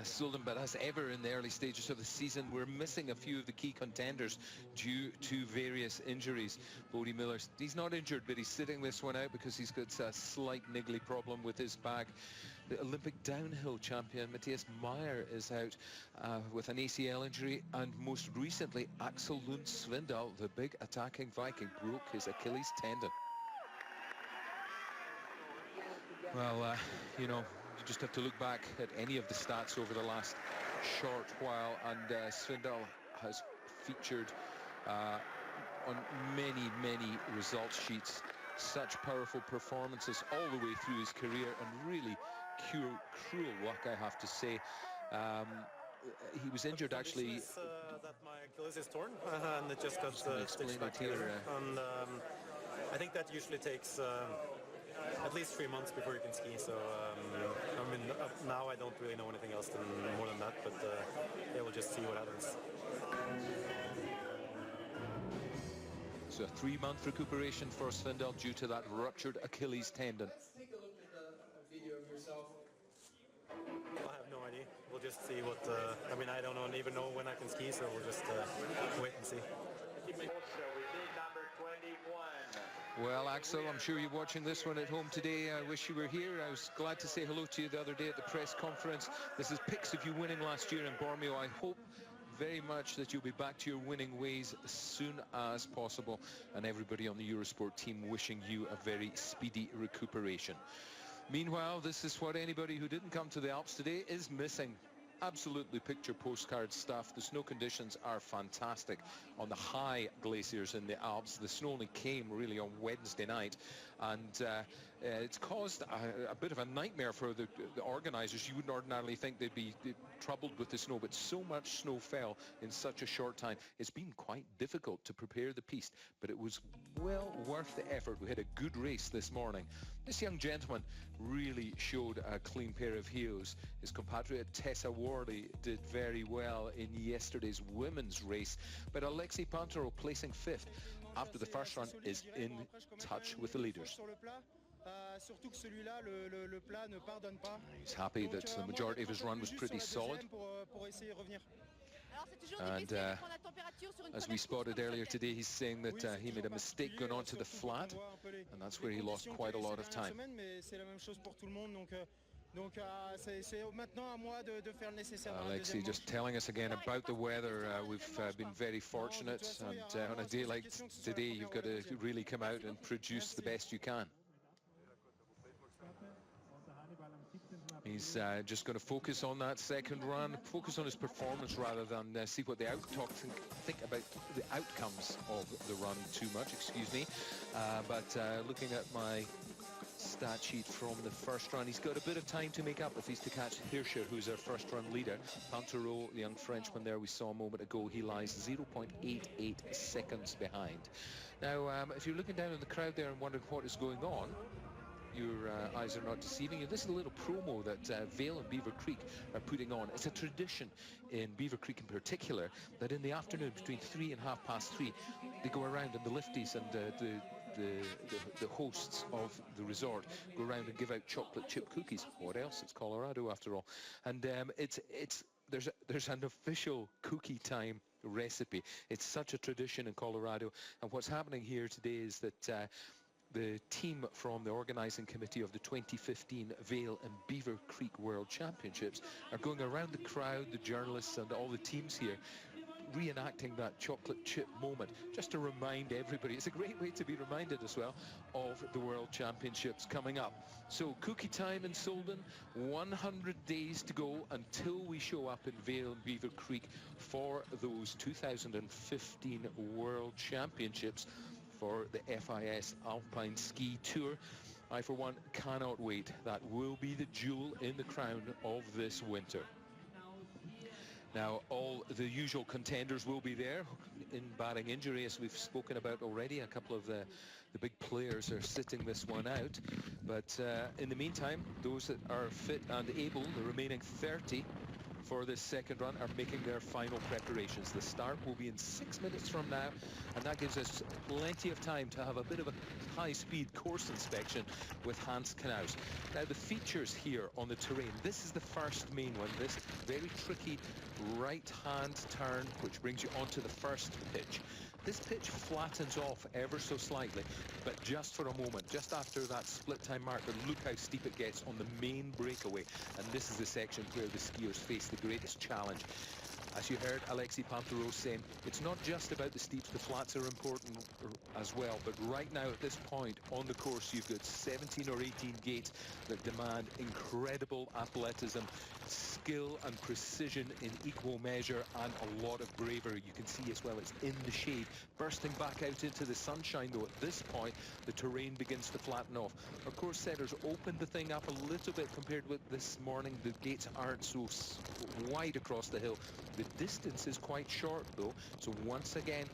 Solden, but as ever in the early stages of the season, we're missing a few of the key contenders due to various injuries. Bodie Miller, he's not injured, but he's sitting this one out because he's got a slight niggly problem with his back. The Olympic downhill champion Matthias Meyer is out with an ACL injury, and most recently Axel Lund Svindal, the big attacking Viking, broke his Achilles tendon. Well, you know, you just have to look back at any of the stats over the last short while, and Svindal has featured on many results sheets. Such powerful performances all the way through his career, and really cruel luck, I have to say. He was injured actually. That my Achilles is torn, and it just got stitched back here. And I think that usually takes at least 3 months before you can ski. So I mean, now I don't really know anything else more than that. But yeah, we'll just see what happens. So a 3-month recuperation for Svindal due to that ruptured Achilles tendon. Let's take a look at a video of yourself. I have no idea. We'll just see what. I mean, I don't even know when I can ski, so we'll just wait and see. Well, Axel, I'm sure you're watching this one at home today. I wish you were here. I was glad to say hello to you the other day at the press conference. This is pics of you winning last year in Bormio. I hope very much that you'll be back to your winning ways as soon as possible, and everybody on the Eurosport team wishing you a very speedy recuperation. Meanwhile, this is what anybody who didn't come to the Alps today is missing. Absolutely picture postcard stuff. The snow conditions are fantastic on the high glaciers in the Alps. The snow only came really on Wednesday night, and it's caused a bit of a nightmare for the organisers. You wouldn't ordinarily think they'd be troubled with the snow, but so much snow fell in such a short time. It's been quite difficult to prepare the piste, but it was well worth the effort. We had a good race this morning. This young gentleman really showed a clean pair of heels. His compatriot Tessa Worley did very well in yesterday's women's race, but Alexis Pinturault, placing 5th after the first run, is in touch with the leaders. He's happy that the majority of his run was pretty solid. And as we spotted earlier today, he's saying that he made a mistake going on to the flat, and that's where he lost quite a lot of time. Alexis just telling us again about the weather. We've been very fortunate, and on a day like today, you've got to really come out and produce the best you can. He's just going to focus on that second run, focus on his performance rather than see what the think about the outcomes of the run too much, excuse me. But looking at my stat sheet from the first run, he's got a bit of time to make up if he's to catch Hirscher, who's our first run leader. Pinturault, the young Frenchman there we saw a moment ago, he lies 0.88 seconds behind. Now, if you're looking down in the crowd there and wondering what is going on, your eyes are not deceiving you. This is a little promo that Vail and Beaver Creek are putting on. It's a tradition in Beaver Creek in particular that in the afternoon between 3 and 3:30 they go around, and the lifties and the hosts of the resort go around and give out chocolate chip cookies. What else? It's Colorado after all. And there's an official cookie time recipe. It's such a tradition in Colorado, and what's happening here today is that the team from the organising committee of the 2015 Vail and Beaver Creek World Championships are going around the crowd, the journalists and all the teams here, reenacting that chocolate chip moment, just to remind everybody. It's a great way to be reminded as well of the World Championships coming up. So cookie time in Solden, 100 days to go until we show up in Vail and Beaver Creek for those 2015 World Championships for the FIS Alpine Ski Tour. I, for one, cannot wait. That will be the jewel in the crown of this winter. Now, all the usual contenders will be there, in barring injury, as we've spoken about already. A couple of the big players are sitting this one out. But in the meantime, those that are fit and able, the remaining 30 for this second run are making their final preparations. The start will be in 6 minutes from now, and that gives us plenty of time to have a bit of a high-speed course inspection with Hans Knaus. Now, the features here on the terrain, this is the first main one, this very tricky right-hand turn, which brings you onto the first pitch. This pitch flattens off ever so slightly, but just for a moment, just after that split time marker, look how steep it gets on the main breakaway. And this is the section where the skiers face the greatest challenge. As you heard Alexei Pantaros saying, it's not just about the steeps, the flats are important as well. But right now at this point on the course, you've got 17 or 18 gates that demand incredible athleticism, skill and precision in equal measure, and a lot of bravery. You can see as well it's in the shade. Bursting back out into the sunshine though, at this point the terrain begins to flatten off. Our course setters opened the thing up a little bit compared with this morning. The gates aren't so wide across the hill. The distance is quite short though, so once again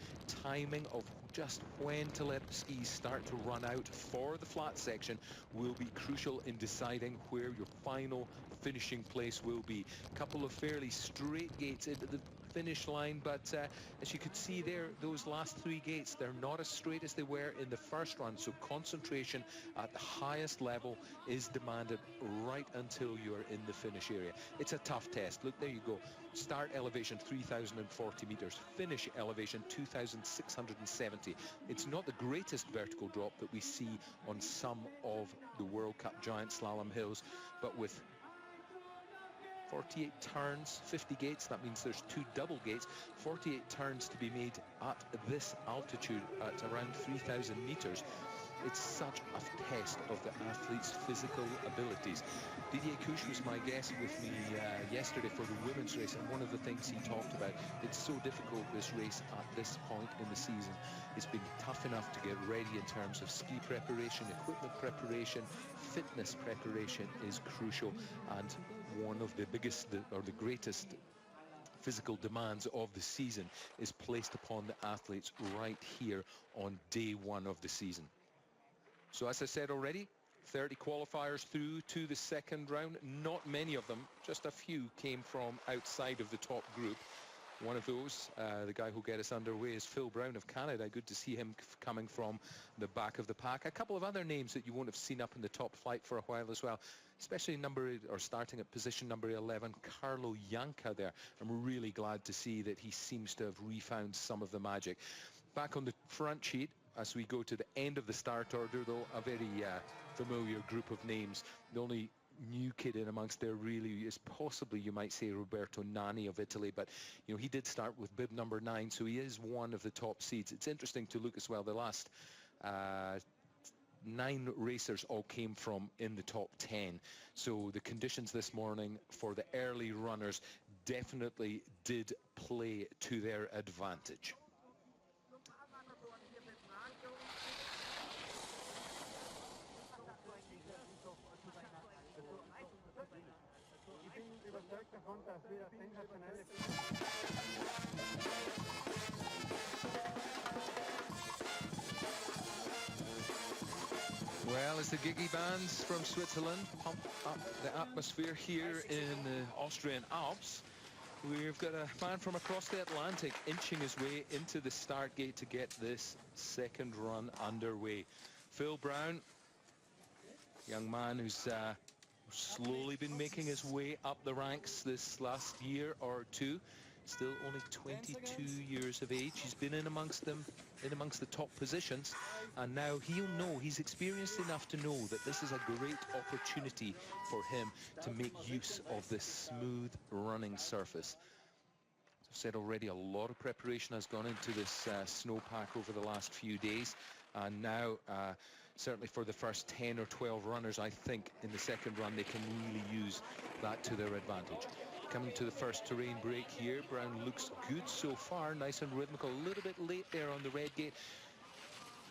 timing of just when to let the skis start to run out for the flat section will be crucial in deciding where your final finishing place will be. A couple of fairly straight gates into the finish line, but as you could see there, those last three gates, they're not as straight as they were in the first run, so concentration at the highest level is demanded right until you're in the finish area. It's a tough test. Look, there you go. Start elevation 3,040 meters, finish elevation 2,670. It's not the greatest vertical drop that we see on some of the World Cup giant slalom hills, but with 48 turns, 50 gates, that means there's two double gates, 48 turns to be made at this altitude at around 3,000 meters. It's such a test of the athlete's physical abilities. Didier Couche was my guest with me yesterday for the women's race, and one of the things he talked about, it's so difficult, this race at this point in the season. It's been tough enough to get ready in terms of ski preparation, equipment preparation, fitness preparation is crucial, and one of the biggest or the greatest physical demands of the season is placed upon the athletes right here on day one of the season. So as I said already, 30 qualifiers through to the second round. Not many of them, just a few came from outside of the top group. One of those, the guy who'll get us underway, is Phil Brown of Canada. Good to see him coming from the back of the pack. A couple of other names that you won't have seen up in the top flight for a while as well, especially starting at position number 11, Carlo Janka there. I'm really glad to see that he seems to have refound some of the magic. Back on the front sheet, as we go to the end of the start order, though, a very familiar group of names. The only new kid in amongst there really is possibly, you might say, Roberto Nani of Italy, but you know, he did start with bib number 9, so he is one of the top seeds. It's interesting to look as well, the last 9 racers all came from in the top 10, so the conditions this morning for the early runners definitely did play to their advantage. Well, as the Gigi bands from Switzerland pump up the atmosphere here in the Austrian Alps, we've got a man from across the Atlantic inching his way into the start gate to get this second run underway. Phil Brown, young man who's slowly been making his way up the ranks this last year or two. Still only 22 years of age. He's been in amongst them, in amongst the top positions, and now he'll know, he's experienced enough to know that this is a great opportunity for him to make use of this smooth running surface. As I've said already, a lot of preparation has gone into this snowpack over the last few days, and now certainly for the first 10 or 12 runners, I think in the second run they can really use that to their advantage. Coming to the first terrain break here, Brown looks good so far, nice and rhythmical, a little bit late there on the red gate.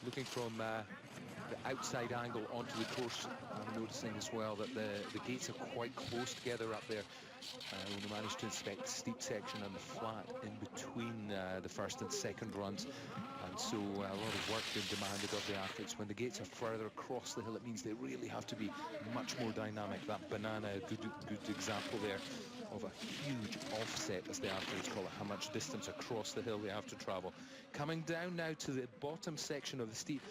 Looking from the outside angle onto the course. I'm noticing as well that the gates are quite close together up there. When we managed to inspect the steep section and the flat in between the first and second runs. And so a lot of work being demanded of the athletes. When the gates are further across the hill, it means they really have to be much more dynamic. That banana, a good example there of a huge offset, as the athletes call it, how much distance across the hill they have to travel. Coming down now to the bottom section of the steep,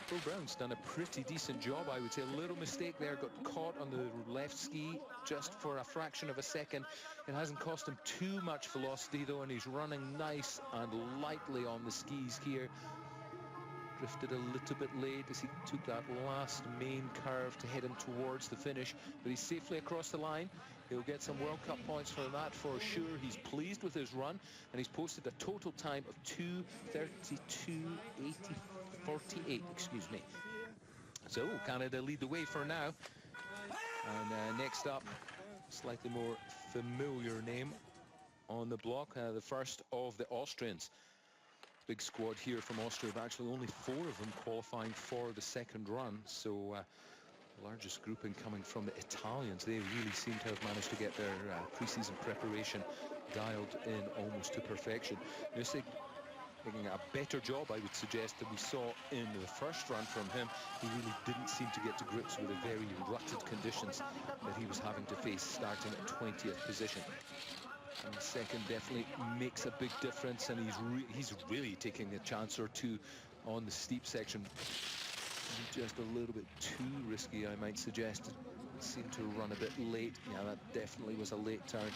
Phil Brown's done a pretty decent job, I would say. A little mistake there, got caught on the left ski just for a fraction of a second. It hasn't cost him too much velocity though, and he's running nice and lightly on the skis here. Drifted a little bit late as he took that last main curve to head him towards the finish, but he's safely across the line. He'll get some World Cup points for that for sure. He's pleased with his run, and he's posted a total time of 2:32.48, excuse me. So Canada lead the way for now. And next up, slightly more familiar name on the block, the first of the Austrians. Big squad here from Austria, but actually only 4 of them qualifying for the second run. So the largest grouping coming from the Italians. They really seem to have managed to get their pre-season preparation dialed in almost to perfection. Nusig making a better job, I would suggest, than we saw in the first run from him. He really didn't seem to get to grips with the very rutted conditions that he was having to face starting at 20th position. And the second definitely makes a big difference, and he's really taking a chance or two on the steep section. Just a little bit too risky, I might suggest. Seemed to run a bit late. Yeah, that definitely was a late turn.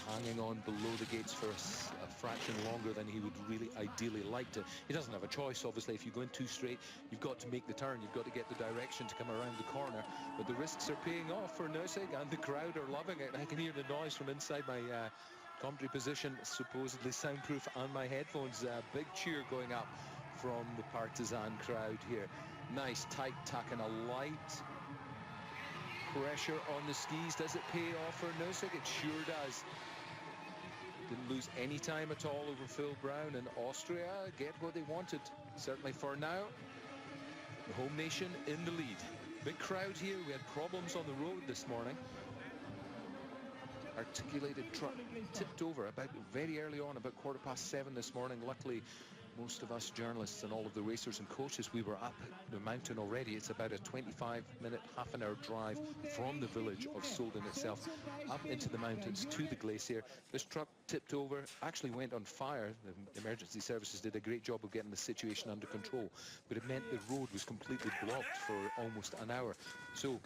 Hanging on below the gates for a fraction longer than he would really ideally like to. He doesn't have a choice, obviously. If you go in too straight, you've got to make the turn. You've got to get the direction to come around the corner. But the risks are paying off for Nusig, and the crowd are loving it. I can hear the noise from inside my commentary position, supposedly soundproof, on my headphones. Big cheer going up from the partisan crowd here. Nice tight tack and a light pressure on the skis. Does it pay off for Nusig? It sure does. Didn't lose any time at all over Phil Brown, and Austria get what they wanted, certainly for now. The home nation in the lead. Big crowd here. We had problems on the road this morning. Articulated truck tipped over about very early on, about 7:15 this morning. Luckily, most of us journalists and all of the racers and coaches, we were up the mountain already. It's about a 25-minute, half-an-hour drive from the village of Solden itself up into the mountains to the glacier. This truck tipped over, actually went on fire. The emergency services did a great job of getting the situation under control, but it meant the road was completely blocked for almost an hour. So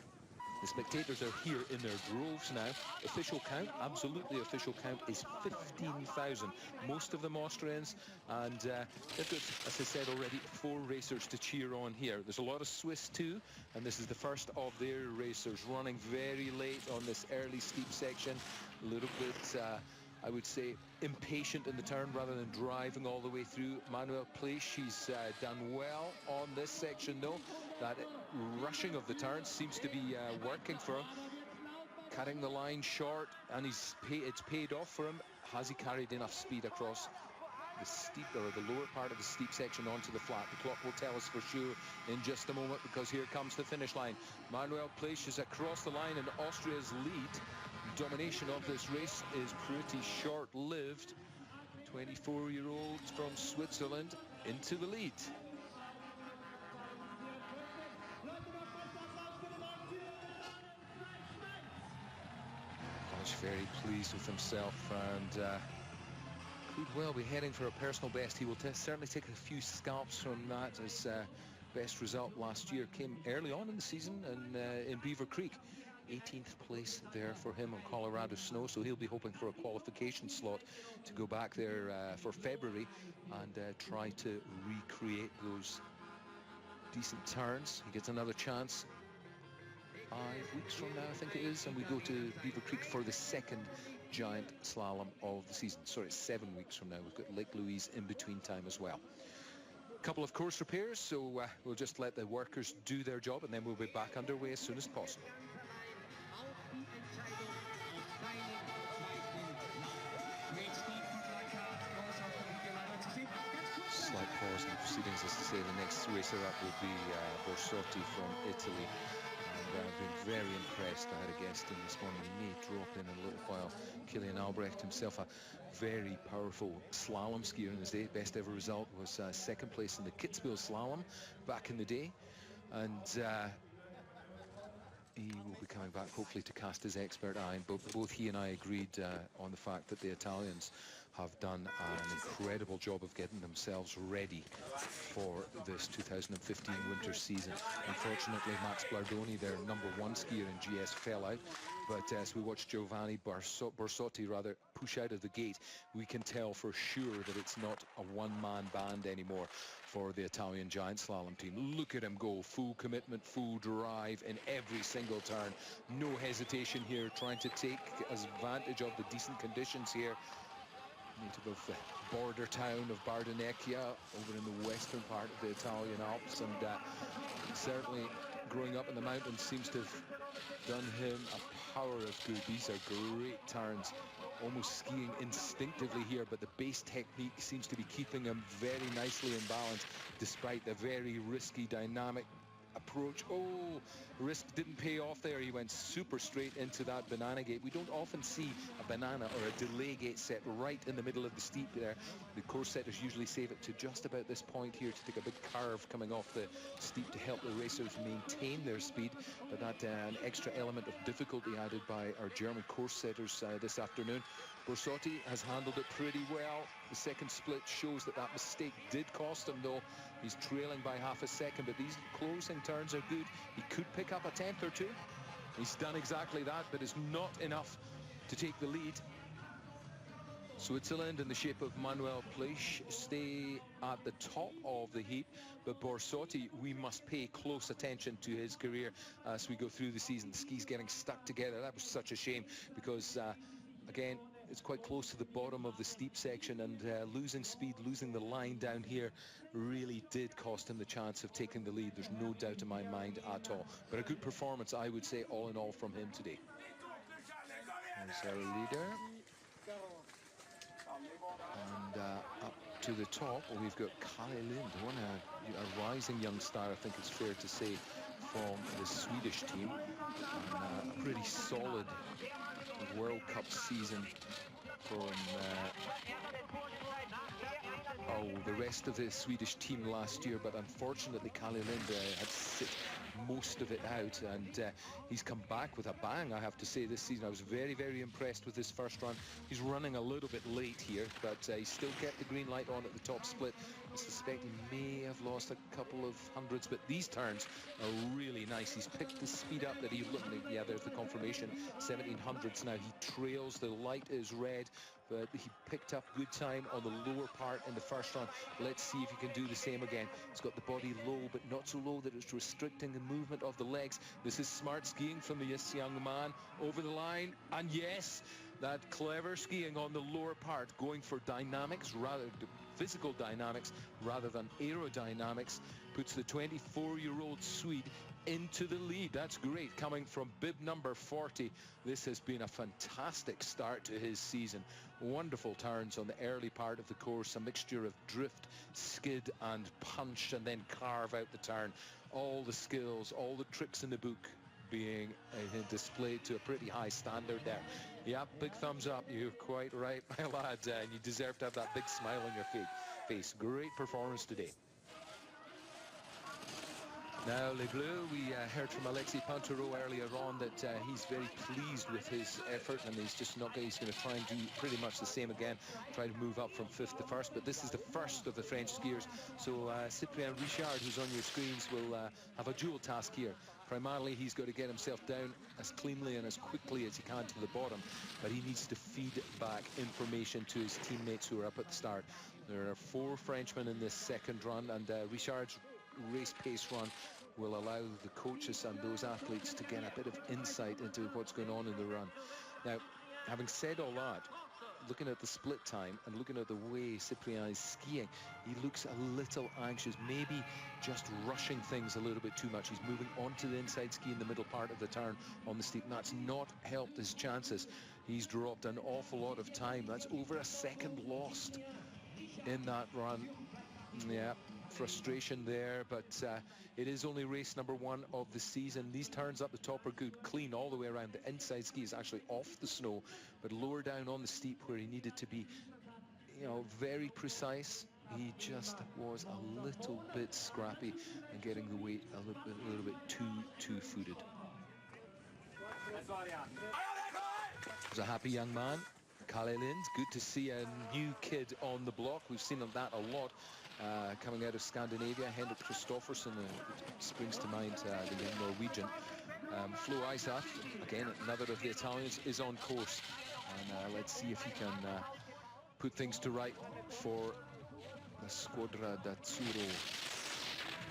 the spectators are here in their droves now. Official count, absolutely official count, is 15,000. Most of them Austrians, and they've got, as I said already, 4 racers to cheer on here. There's a lot of Swiss too, and this is the first of their racers running very late on this early steep section. A little bit, I would say, impatient in the turn rather than driving all the way through. Manuel Plech, he's done well on this section though. That rushing of the turn seems to be working for him. Cutting the line short, and it's paid off for him. Has he carried enough speed across the steep, or the lower part of the steep section onto the flat? The clock will tell us for sure in just a moment, because here comes the finish line. Manuel Plech is across the line, and Austria's lead, domination of this race, is pretty short-lived. 24-year-old from Switzerland into the lead. He's very pleased with himself, and could well be heading for a personal best. He will certainly take a few scalps from that. His best result last year came early on in the season in Beaver Creek. 18th place there for him on Colorado snow, so he'll be hoping for a qualification slot to go back there for February and try to recreate those decent turns. He gets another chance 5 weeks from now, I think it is, and we go to Beaver Creek for the second giant slalom of the season. Sorry, it's 7 weeks from now. We've got Lake Louise in between time as well. A couple of course repairs, so we'll just let the workers do their job, and then we'll be back underway as soon as possible. Slight pause in proceedings. As to say, the next racer up will be Borsotti from Italy. And I've been very impressed. I had a guest in this morning. He may drop in a little while. Kilian Albrecht himself, a very powerful slalom skier in his day. Best ever result was second place in the Kitzbühel slalom back in the day. And he will be coming back hopefully to cast his expert eye. But both he and I agreed on the fact that the Italians have done an incredible job of getting themselves ready for this 2015 winter season. Unfortunately, Max Blardoni, their #1 skier in GS, fell out. But as we watch Giovanni Borsotti push out of the gate, we can tell for sure that it's not a one-man band anymore for the Italian giant slalom team. Look at him go, full commitment, full drive in every single turn. No hesitation here, trying to take advantage of the decent conditions here. Native of the border town of Bardonecchia, over in the western part of the Italian Alps, and certainly growing up in the mountains seems to have done him a power of good. These are great turns, almost skiing instinctively here, but the base technique seems to be keeping him very nicely in balance despite the very risky dynamic approach. Oh, risk didn't pay off there. He went super straight into that banana gate. We don't often see a banana or a delay gate set right in the middle of the steep there. The course setters usually save it to just about this point here to take a big curve coming off the steep to help the racers maintain their speed. But that an extra element of difficulty added by our German course setters this afternoon. Borsotti has handled it pretty well. The second split shows that that mistake did cost him, though. He's trailing by half a second, but these closing turns are good. He could pick up a tenth or two. He's done exactly that, but it's not enough to take the lead. Switzerland, in the shape of Manuel Plech, stay at the top of the heap, but Borsotti, we must pay close attention to his career as we go through the season. Skis getting stuck together. That was such a shame because, again, it's quite close to the bottom of the steep section, and losing speed, losing the line down here really did cost him the chance of taking the lead. There's no doubt in my mind at all. But a good performance, I would say, all in all from him today. There's our leader. And up to the top, we've got Kalle Lind, a rising young star, I think it's fair to say, from the Swedish team. And a pretty solid World Cup season from the rest of the Swedish team last year, but unfortunately Kalle Lind had sit most of it out, and he's come back with a bang, I have to say, this season. I was very, very impressed with his first run. He's running a little bit late here, but he still kept the green light on at the top split. I suspect he may have lost a couple of hundreds, but these turns are really nice. He's picked the speed up that he looked like. Yeah, there's the confirmation, 1700s now. He trails, the light is red, but he picked up good time on the lower part in the first run. Let's see if he can do the same again. He's got the body low, but not so low that it's restricting the movement of the legs. This is smart skiing from this young man. Over the line, and yes, that clever skiing on the lower part, going for dynamics, rather physical dynamics rather than aerodynamics, puts the 24-year-old Swede into the lead. That's great, coming from bib number 40. This has been a fantastic start to his season. Wonderful turns on the early part of the course, a mixture of drift, skid and punch, and then carve out the turn. All the skills, all the tricks in the book being displayed to a pretty high standard there. Yeah, big thumbs up. You're quite right, my lad, and you deserve to have that big smile on your face. Great performance today. Now, Les Bleus, we heard from Alexis Pinturault earlier on that he's very pleased with his effort, and he's going to try and do pretty much the same again, try to move up from 5th to 1st. But this is the first of the French skiers, so Cyprien Richard, who's on your screens, will have a dual task here. Primarily, he's got to get himself down as cleanly and as quickly as he can to the bottom, but he needs to feed back information to his teammates who are up at the start. There are 4 Frenchmen in this second run, and Richard's race pace run will allow the coaches and those athletes to get a bit of insight into what's going on in the run. Now, having said all that, looking at the split time and looking at the way Cyprien is skiing, he looks a little anxious, maybe just rushing things a little bit too much. He's moving onto the inside ski in the middle part of the turn on the steep, and that's not helped his chances. He's dropped an awful lot of time. That's over a second lost in that run. Yeah, frustration there, but it is only race number 1 of the season. These turns up the top are good, clean all the way around. The inside ski is actually off the snow, but lower down on the steep where he needed to be, you know, very precise. He just was a little bit scrappy and getting the weight a little bit too footed. He's a happy young man, Kalle Lind. Good to see a new kid on the block. We've seen that a lot coming out of Scandinavia. Henrik Kristoffersen springs to mind, the young Norwegian. Flo Isath, again, another of the Italians, is on course. And let's see if he can put things to right for the Squadra d'Azzurro,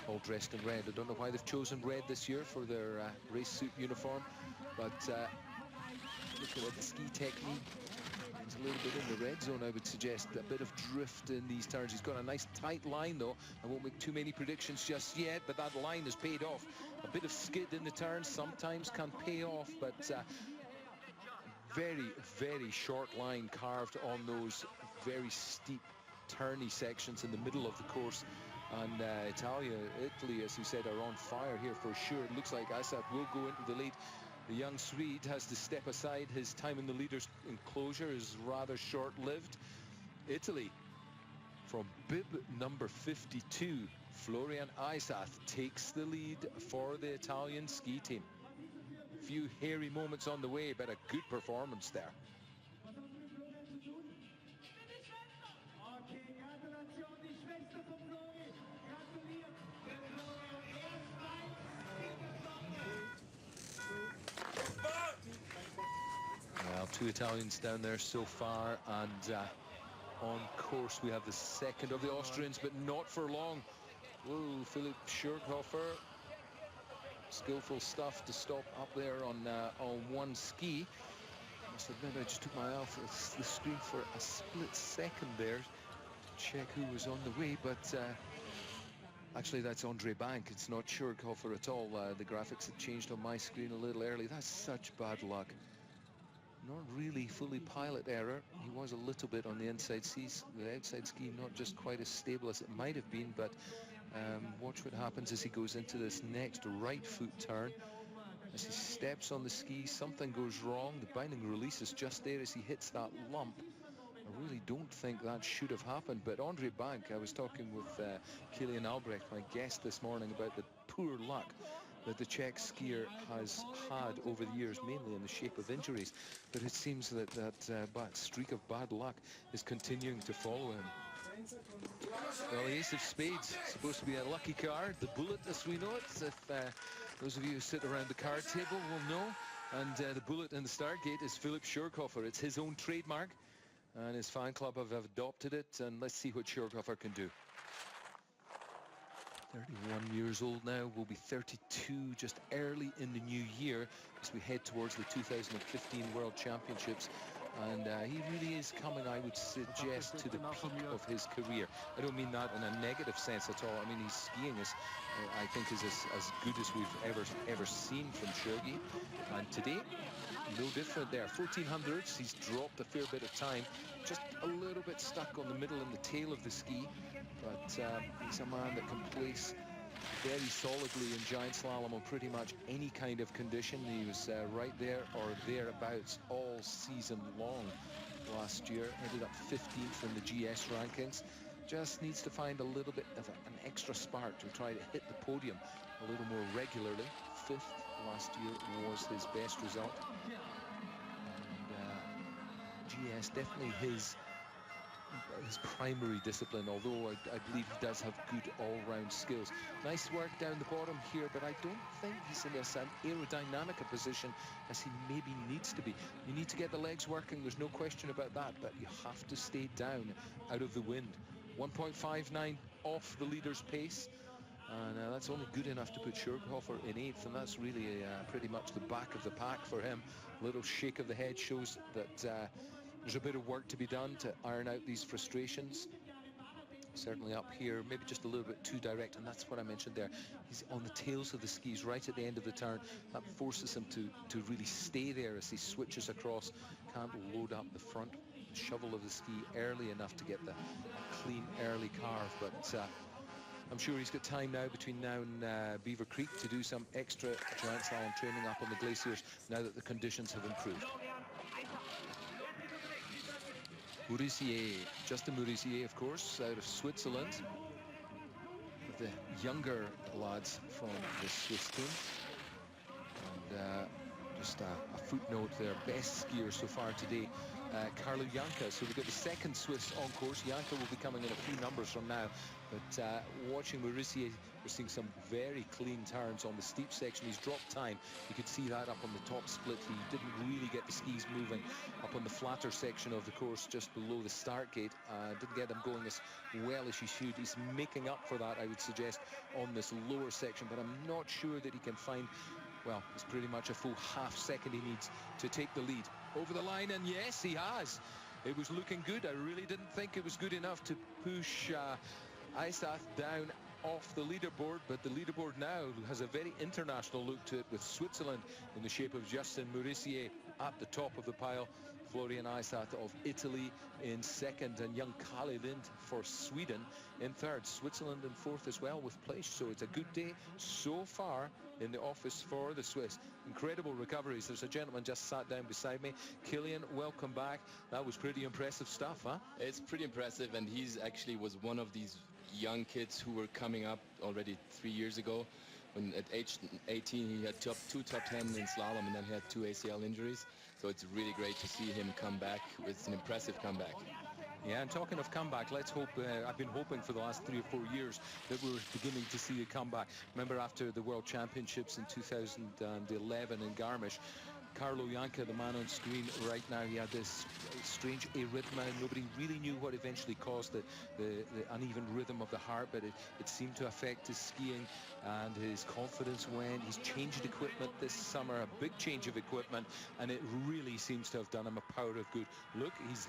all dressed in red. I don't know why they've chosen red this year for their race suit uniform, but looking at the ski technique, he's a little bit in the red zone, I would suggest. A bit of drift in these turns. He's got a nice tight line, though. I won't make too many predictions just yet, but that line has paid off. A bit of skid in the turns sometimes can pay off, but very short line carved on those very steep turny sections in the middle of the course. And Italy, as you said, are on fire here for sure. It looks like Isath will go into the lead. The young Swede has to step aside. His time in the leader's enclosure is rather short-lived. Italy, from bib number 52, Florian Isath takes the lead for the Italian ski team. A few hairy moments on the way, but a good performance there. Well, 2 Italians down there so far, and on course we have the second of the Austrians, but not for long. Whoa, Philipp Schurghofer, skillful stuff to stop up there on one ski. I must admit, I just took my eye off the screen for a split second there to check who was on the way, but actually that's Andre Bank. It's not Schurghofer at all. The graphics had changed on my screen a little early. That's such bad luck. Not really fully pilot error. He was a little bit on the inside skis. The outside ski not just quite as stable as it might have been, but watch what happens as he goes into this next right foot turn. As he steps on the ski, something goes wrong. The binding release is just there as he hits that lump. I really don't think that should have happened, but Andre Bank, I was talking with Kilian Albrecht, my guest this morning, about the poor luck that the Czech skier has had over the years, mainly in the shape of injuries. But it seems that that streak of bad luck is continuing to follow him. Well, the ace of spades, supposed to be a lucky card. The bullet, as we know it, if those of you who sit around the card table will know. And the bullet in the Stargate is Philipp Schurghofer. It's his own trademark, and his fan club have adopted it. And let's see what Schurghofer can do. 31 years old now, will be 32 just early in the new year as we head towards the 2015 World Championships. And he really is coming, I would suggest, to the peak of his career. I don't mean that in a negative sense at all. I mean, his skiing is, I think, is as good as we've ever seen from Shurgi. And today, no different there. 1400s, he's dropped a fair bit of time, just a little bit stuck on the middle and the tail of the ski. But he's a man that can place very solidly in giant slalom on pretty much any kind of condition. He was right there or thereabouts all season long last year. Ended up 15th in the GS rankings. Just needs to find a little bit of an extra spark to try to hit the podium a little more regularly. 5th last year was his best result. And GS definitely his primary discipline, although I believe he does have good all-round skills. Nice work down the bottom here, but I don't think he's in as an aerodynamic a position as he maybe needs to be. You need to get the legs working, there's no question about that, but you have to stay down out of the wind. 1.59 off the leader's pace, and that's only good enough to put Schurghofer in 8th, and that's really pretty much the back of the pack for him. A little shake of the head shows that there's a bit of work to be done to iron out these frustrations. Certainly up here, maybe just a little bit too direct, and that's what I mentioned there. He's on the tails of the skis right at the end of the turn. That forces him to really stay there as he switches across. Can't load up the front shovel of the ski early enough to get the clean early carve, but I'm sure he's got time now between now and Beaver Creek to do some extra giant slalom training up on the glaciers now that the conditions have improved. Murissier, Justin Murissier, of course, out of Switzerland. The younger lads from the Swiss team. And just a footnote there, best skier so far today, Carlo Janka. So we've got the second Swiss on course. Janka will be coming in a few numbers from now. But watching Murissier, we're seeing some very clean turns on the steep section. He's dropped time. You could see that up on the top split. He didn't really get the skis moving up on the flatter section of the course just below the start gate. Didn't get them going as well as he should. He's making up for that, I would suggest, on this lower section. But I'm not sure that he can find... Well, it's pretty much a full half second he needs to take the lead. Over the line, and yes, he has. It was looking good. I really didn't think it was good enough to push Isath down off the leaderboard, but the leaderboard now has a very international look to it, with Switzerland in the shape of Justin Murissier at the top of the pile, Florian Isath of Italy in second, and young Kalle Lind for Sweden in third. Switzerland in fourth as well with place. So it's a good day so far in the office for the Swiss. Incredible recoveries. There's a gentleman just sat down beside me. Killian, welcome back. That was pretty impressive stuff, huh? It's pretty impressive, and he's actually was one of these young kids who were coming up already 3 years ago. When at age 18 he had two top 10 in slalom, and then he had 2 ACL injuries. So it's really great to see him come back. It's an impressive comeback. Yeah, and talking of comeback, let's hope, I've been hoping for the last 3 or 4 years that we're beginning to see a comeback. Remember after the World Championships in 2011 in Garmisch, Carlo Janka, the man on screen right now, he had this strange arrhythmia. Nobody really knew what eventually caused the uneven rhythm of the heart, but it seemed to affect his skiing, and his confidence went. He's changed equipment this summer, a big change of equipment, and it really seems to have done him a power of good. Look, he's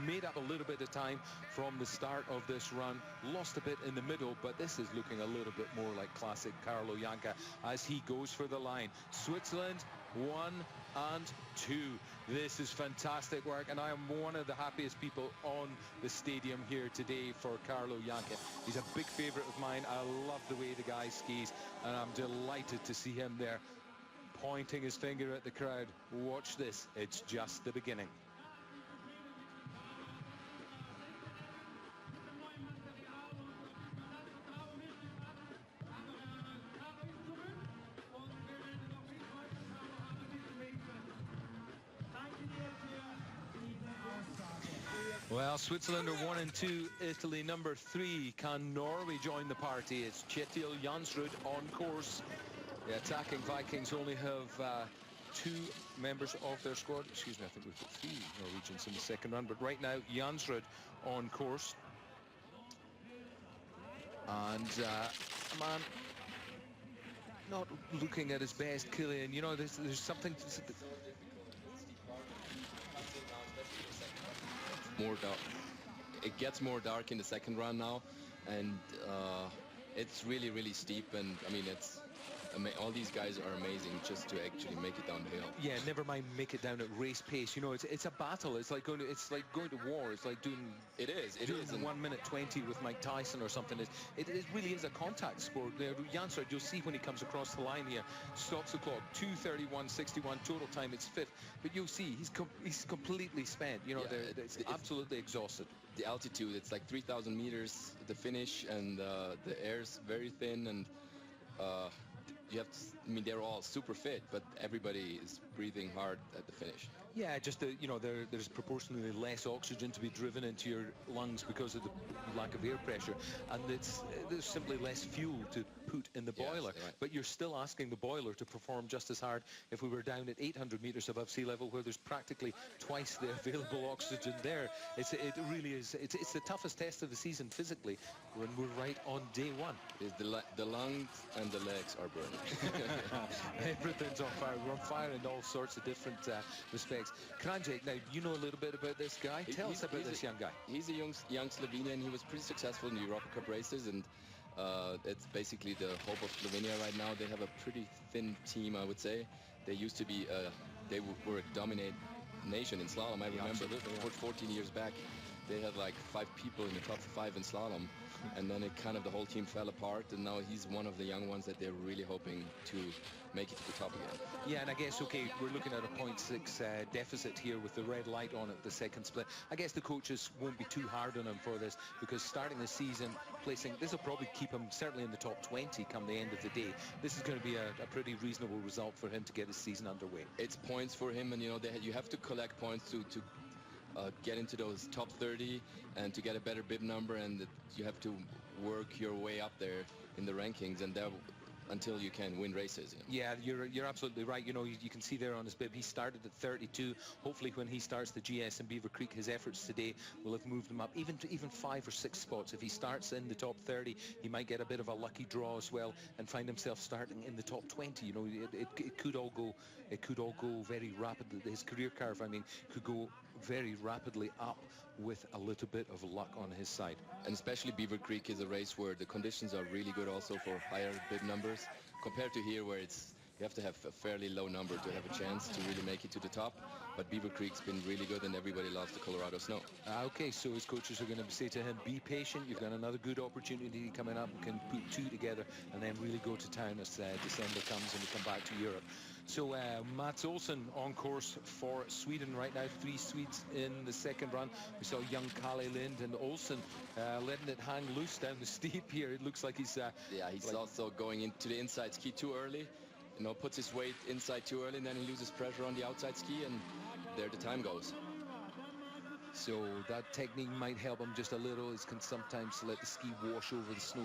made up a little bit of time from the start of this run, lost a bit in the middle, but this is looking a little bit more like classic Carlo Janka as he goes for the line. Switzerland 1 and 2. This is fantastic work, and I am one of the happiest people on the stadium here today for Carlo Janka. He's a big favorite of mine. I love the way the guy skis, and I'm delighted to see him there pointing his finger at the crowd. Watch this. It's just the beginning. Well, Switzerland are 1 and 2, Italy number 3. Can Norway join the party? It's Kjetil Jansrud on course. The attacking Vikings only have 2 members of their squad. Excuse me, I think we've got 3 Norwegians in the second run, but right now Jansrud on course. And a man not looking at his best, Killian. You know, there's something to... More dark. It gets more dark in the second run now, and it's really, really steep. And I mean, all these guys are amazing just to actually make it down the hill. Yeah, never mind make it down at race pace. You know, it's a battle. It's like going to war. It's like doing. It is. In 1 minute 20 with Mike Tyson or something. It really is a contact sport. Jansrud, you'll see when he comes across the line here, stops the clock, 2:31.61 total time. It's 5th, but you'll see he's completely spent. You know, yeah, it's absolutely exhausted. The altitude, it's like 3,000 meters the finish, and the air's very thin, and you have to, I mean, they're all super fit, but everybody is breathing hard at the finish. Yeah, just you know, there's proportionally less oxygen to be driven into your lungs because of the lack of air pressure, and there's simply less fuel to put in the boiler. Yes, right. But you're still asking the boiler to perform just as hard if we were down at 800 meters above sea level, where there's practically twice the available oxygen there. It really is. It's the toughest test of the season physically when we're right on day 1. The lungs and the legs are burning. Everything's on fire. We're on fire in all sorts of different respects. Kranjek, now you know a little bit about this guy. Tell us about this young guy. He's a young Slovenian. He was pretty successful in the Europa Cup races, and it's basically the hope of Slovenia right now. They have a pretty thin team, I would say. They used to be, they were a dominant nation in slalom. I remember 14 years back. they had like 5 people in the top 5 in slalom, and then it kind of the whole team fell apart, and now he's one of the young ones that they're really hoping to make it to the top again. Yeah, and I guess, okay, we're looking at a 0.6 deficit here with the red light on at the second split. I guess the coaches won't be too hard on him for this, because starting the season, this will probably keep him certainly in the top 20 come the end of the day. This is going to be a pretty reasonable result for him to get his season underway. It's points for him, and you know, you have to collect points to get into those top 30 and to get a better bib number, and you have to work your way up there in the rankings, and that until you can win races. You know? Yeah, you're absolutely right. You know, you can see there on his bib, he started at 32. Hopefully when he starts the GS in Beaver Creek, his efforts today will have moved him up even 5 or 6 spots. If he starts in the top 30, he might get a bit of a lucky draw as well and find himself starting in the top 20. You know, it could all go very rapidly. His career curve, I mean, could go very rapidly up with a little bit of luck on his side. And especially Beaver Creek is a race where the conditions are really good also for higher bib numbers compared to here, where you have to have a fairly low number to have a chance to really make it to the top. But Beaver Creek's been really good, and everybody loves the Colorado snow. Okay, so his coaches are going to say to him, be patient, you've got another good opportunity coming up. You can put 2 together and then really go to town as December comes and we come back to Europe. So Mats Olsson on course for Sweden right now. 3 Swedes in the second run. We saw young Kalle Lind and Olsson letting it hang loose down the steep here. It looks like he's... he's also going into the inside ski too early. You know, puts his weight inside too early, and then he loses pressure on the outside ski, and there the time goes. So that technique might help him just a little. It can sometimes let the ski wash over the snow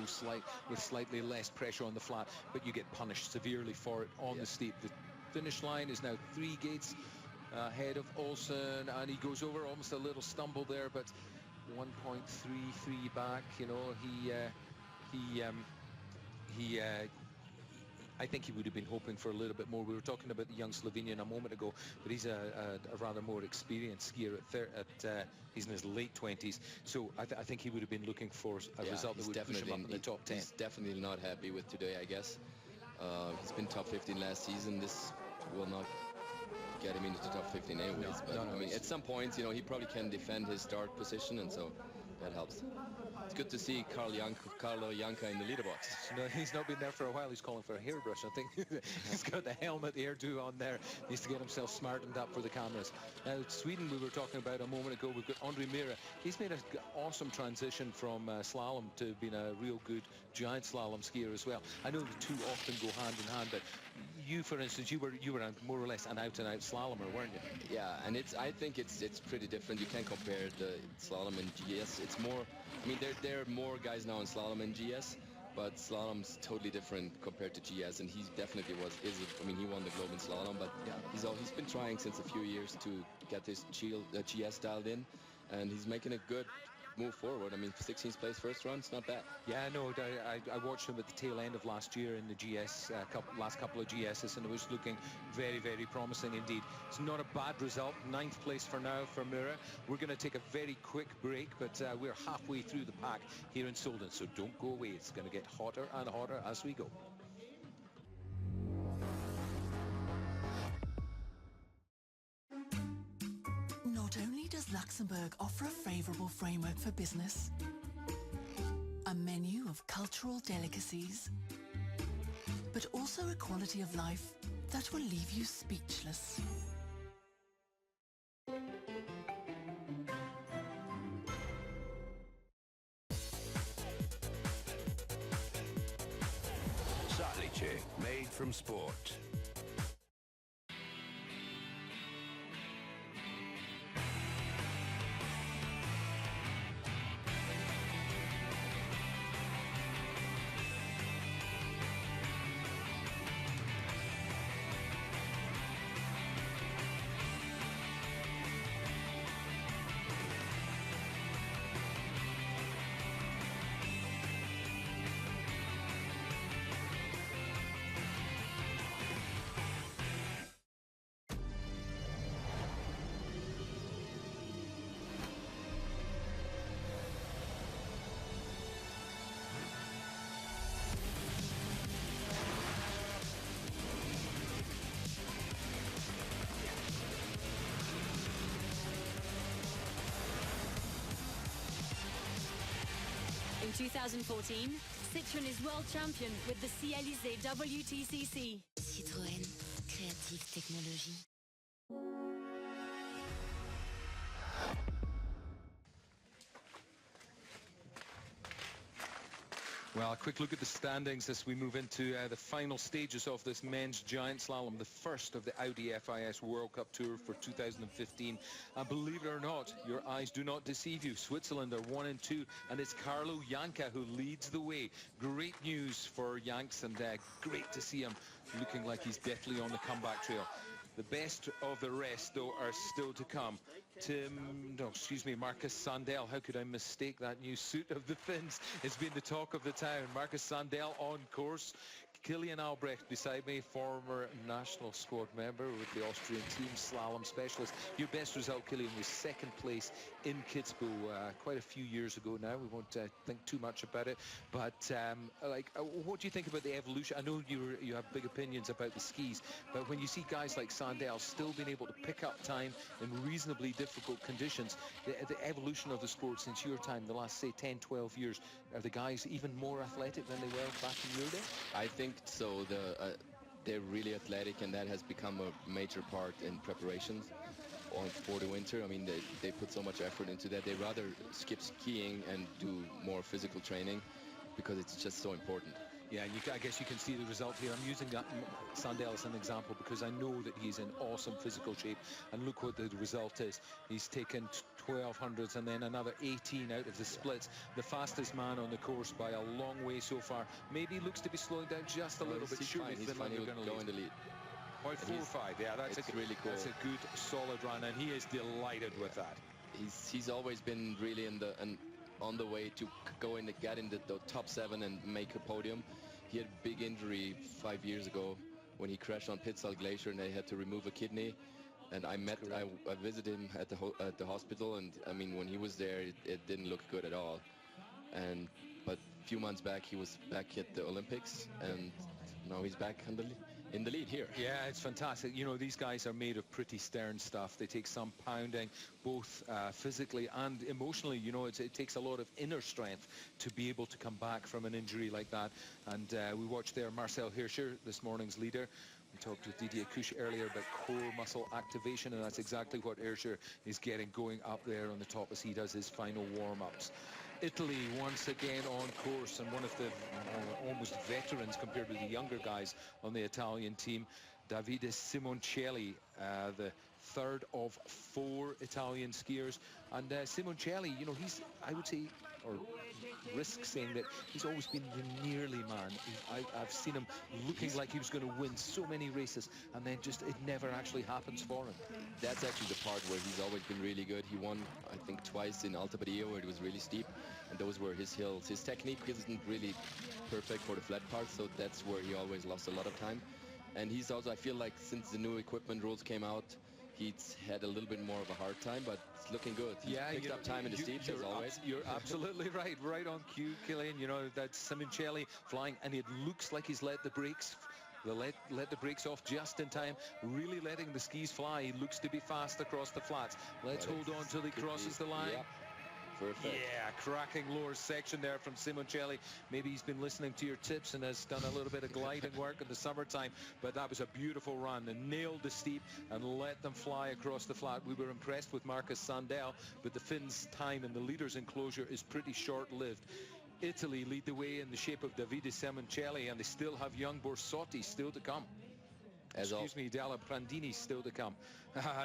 with slightly less pressure on the flat, but you get punished severely for it on the steep. The finish line is now 3 gates ahead of Olsson, and he goes over almost a little stumble there, but 1.33 back. You know, I think he would have been hoping for a little bit more. We were talking about the young Slovenian a moment ago, but he's a rather more experienced skier he's in his late 20s. So I think he would have been looking for a result that would push him up in the top 10. He's definitely not happy with today, I guess. He's been top 15 last season. This will not get him into the top 15 anyways. No, I mean, at some points, you know, he probably can defend his start position, and so that helps. It's good to see Carlo Janka in the leader box. No, he's not been there for a while. He's calling for a hairbrush, I think. He's got the helmet hairdo on there. He needs to get himself smartened up for the cameras. Now, Sweden, we were talking about a moment ago. We've got Andre Mira. He's made an awesome transition from slalom to being a real good giant slalom skier as well. I know the two often go hand in hand, but you, for instance, you were more or less an out-and-out slalomer, weren't you? Yeah, and I think it's pretty different. You can't compare the slalom and GS. It's more, I mean, there are more guys now in slalom and GS, but slalom's totally different compared to GS, and he definitely I mean, he won the globe in slalom, but yeah, he's been trying since a few years to get this GS dialed in, and he's making a good move forward. I mean, 16th place first run, it's not bad. Yeah, no, I watched him at the tail end of last year in the GS, last couple of GSs, and it was looking very, very promising indeed. It's not a bad result. 9th place for now for Mura. We're going to take a very quick break, but we're halfway through the pack here in Solden, so don't go away. It's going to get hotter and hotter as we go. Not only does Luxembourg offer a favourable framework for business, a menu of cultural delicacies, but also a quality of life that will leave you speechless. Salice, made from sport. 2014, Citroën is world champion with the C-Alizé WTCC. Citroën, créative technologie. Well, a quick look at the standings as we move into the final stages of this men's giant slalom, the first of the Audi FIS World Cup Tour for 2015. And believe it or not, your eyes do not deceive you. Switzerland are 1 and 2, and it's Carlo Janka who leads the way. Great news for Janks, and great to see him looking like he's definitely on the comeback trail. The best of the rest, though, are still to come. Marcus Sandel. How could I mistake that new suit of the Finns? It's been the talk of the town. Marcus Sandel on course. Kilian Albrecht beside me, former national squad member with the Austrian team, slalom specialist. Your best result, Kilian, was second place in Kitzbühel quite a few years ago now. We won't think too much about it. But what do you think about the evolution? I know you have big opinions about the skis, but when you see guys like Sandel still being able to pick up time in reasonably difficult conditions, the evolution of the sport since your time, the last, say, 10, 12 years, are the guys even more athletic than they were back in your day? I think so. They're really athletic, and that has become a major part in preparations for the winter. I mean, they put so much effort into that. They rather skip skiing and do more physical training because it's just so important. Yeah, I guess you can see the result here. I'm using Sandel as an example because I know that he's in awesome physical shape. And look what the result is. He's taken 1200s and then another 18 out of the splits. The fastest man on the course by a long way so far. Maybe looks to be slowing down just a little bit. Surely Finland are going to in the lead. 0.45, yeah, that's really cool. That's a good, solid run, and he is delighted with that. He's always been really on the way to get in the top 7 and make a podium. He had a big injury 5 years ago when he crashed on Pitzal Glacier and they had to remove a kidney. And I visited him at the hospital, and I mean, when he was there, it didn't look good at all. But a few months back, he was back at the Olympics, and now he's back in the lead here. Yeah, it's fantastic. You know, these guys are made of pretty stern stuff. They take some pounding, both physically and emotionally. You know, it takes a lot of inner strength to be able to come back from an injury like that. And we watched there Marcel Hirscher, this morning's leader. We talked with Didier Couche earlier about core muscle activation, and that's exactly what Hirscher is getting going up there on the top as he does his final warm-ups. Italy once again on course, and one of the almost veterans compared to the younger guys on the Italian team, Davide Simoncelli, the third of 4 Italian skiers. And Simoncelli, you know, he's, I would say, or risk saying that he's always been the nearly man. I've seen him looking like he was going to win so many races, and then just it never actually happens for him. That's actually the part where he's always been really good. He won, I think, twice in Alta Badia where it was really steep, and those were his hills. His technique isn't really perfect for the flat parts, so that's where he always lost a lot of time. And he's also, I feel like since the new equipment rules came out, he's had a little bit more of a hard time, but it's looking good. He's picked up time in the steeps as always. You're absolutely right. Right on cue, Kilian. You know, that's Simoncelli flying, and it looks like he's let the brakes off just in time, really letting the skis fly. He looks to be fast across the flats. Let's hold on till he crosses the line. Yep. Perfect. Yeah, cracking lower section there from Simoncelli. Maybe he's been listening to your tips and has done a little bit of gliding work in the summertime, but that was a beautiful run and nailed the steep and let them fly across the flat. We were impressed with Marcus Sandel, but the Finns' time in the leaders' enclosure is pretty short-lived. Italy lead the way in the shape of Davide Simoncelli, and they still have young Borsotti still to come. Della Prandini still to come.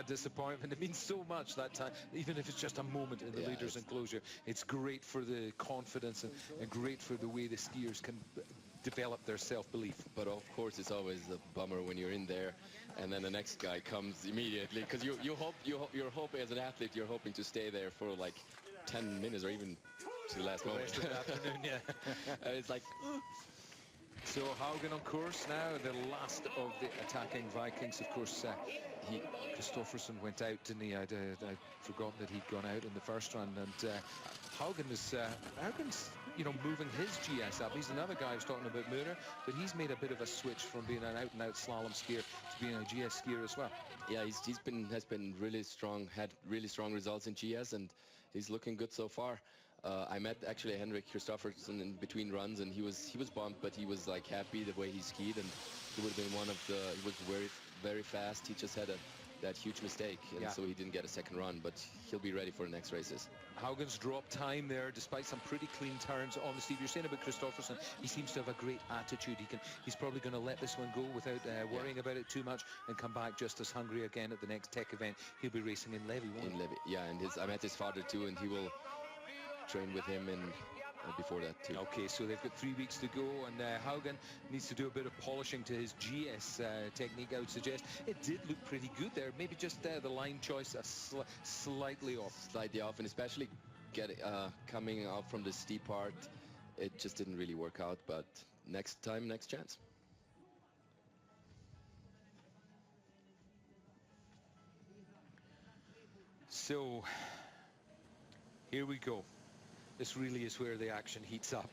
Disappointment. It means so much that time, even if it's just a moment in the leaders' enclosure. It's great for the confidence and great for the way the skiers can develop their self-belief. But of course, it's always a bummer when you're in there and then the next guy comes immediately, because you're hoping as an athlete, you're hoping to stay there for like 10 minutes or even to the last moment. Rest of the afternoon, yeah. It's like... So Haugen on course now, the last of the attacking Vikings. Of course, Kristoffersson went out, didn't he? I'd forgotten that he'd gone out in the first run, and Haugen's you know, moving his GS up. He's another guy I was talking about Muir, but he's made a bit of a switch from being an out-and-out slalom skier to being a GS skier as well. Yeah, has been really strong, had really strong results in GS, and he's looking good so far. I met actually Henrik Kristoffersen in between runs, and he was bummed, but he was like happy the way he skied, and he would have been one of the. He was very fast. He just had that huge mistake, and so he didn't get a second run, but he'll be ready for the next races. Haugen's drop time there, despite some pretty clean turns on the Steve. You're saying about Kristoffersen, he seems to have a great attitude. He's probably going to let this one go without worrying about it too much, and come back just as hungry again at the next tech event. He'll be racing in Levy, won't he? In Levy, yeah, and I met his father too, and he will train with him in before that too. Okay, so they've got 3 weeks to go, and Haugen needs to do a bit of polishing to his GS technique, I would suggest. It did look pretty good there, maybe just the line choice slightly off. Slightly off, and especially coming out from the steep part, it just didn't really work out, but next time, next chance. So, here we go. This really is where the action heats up.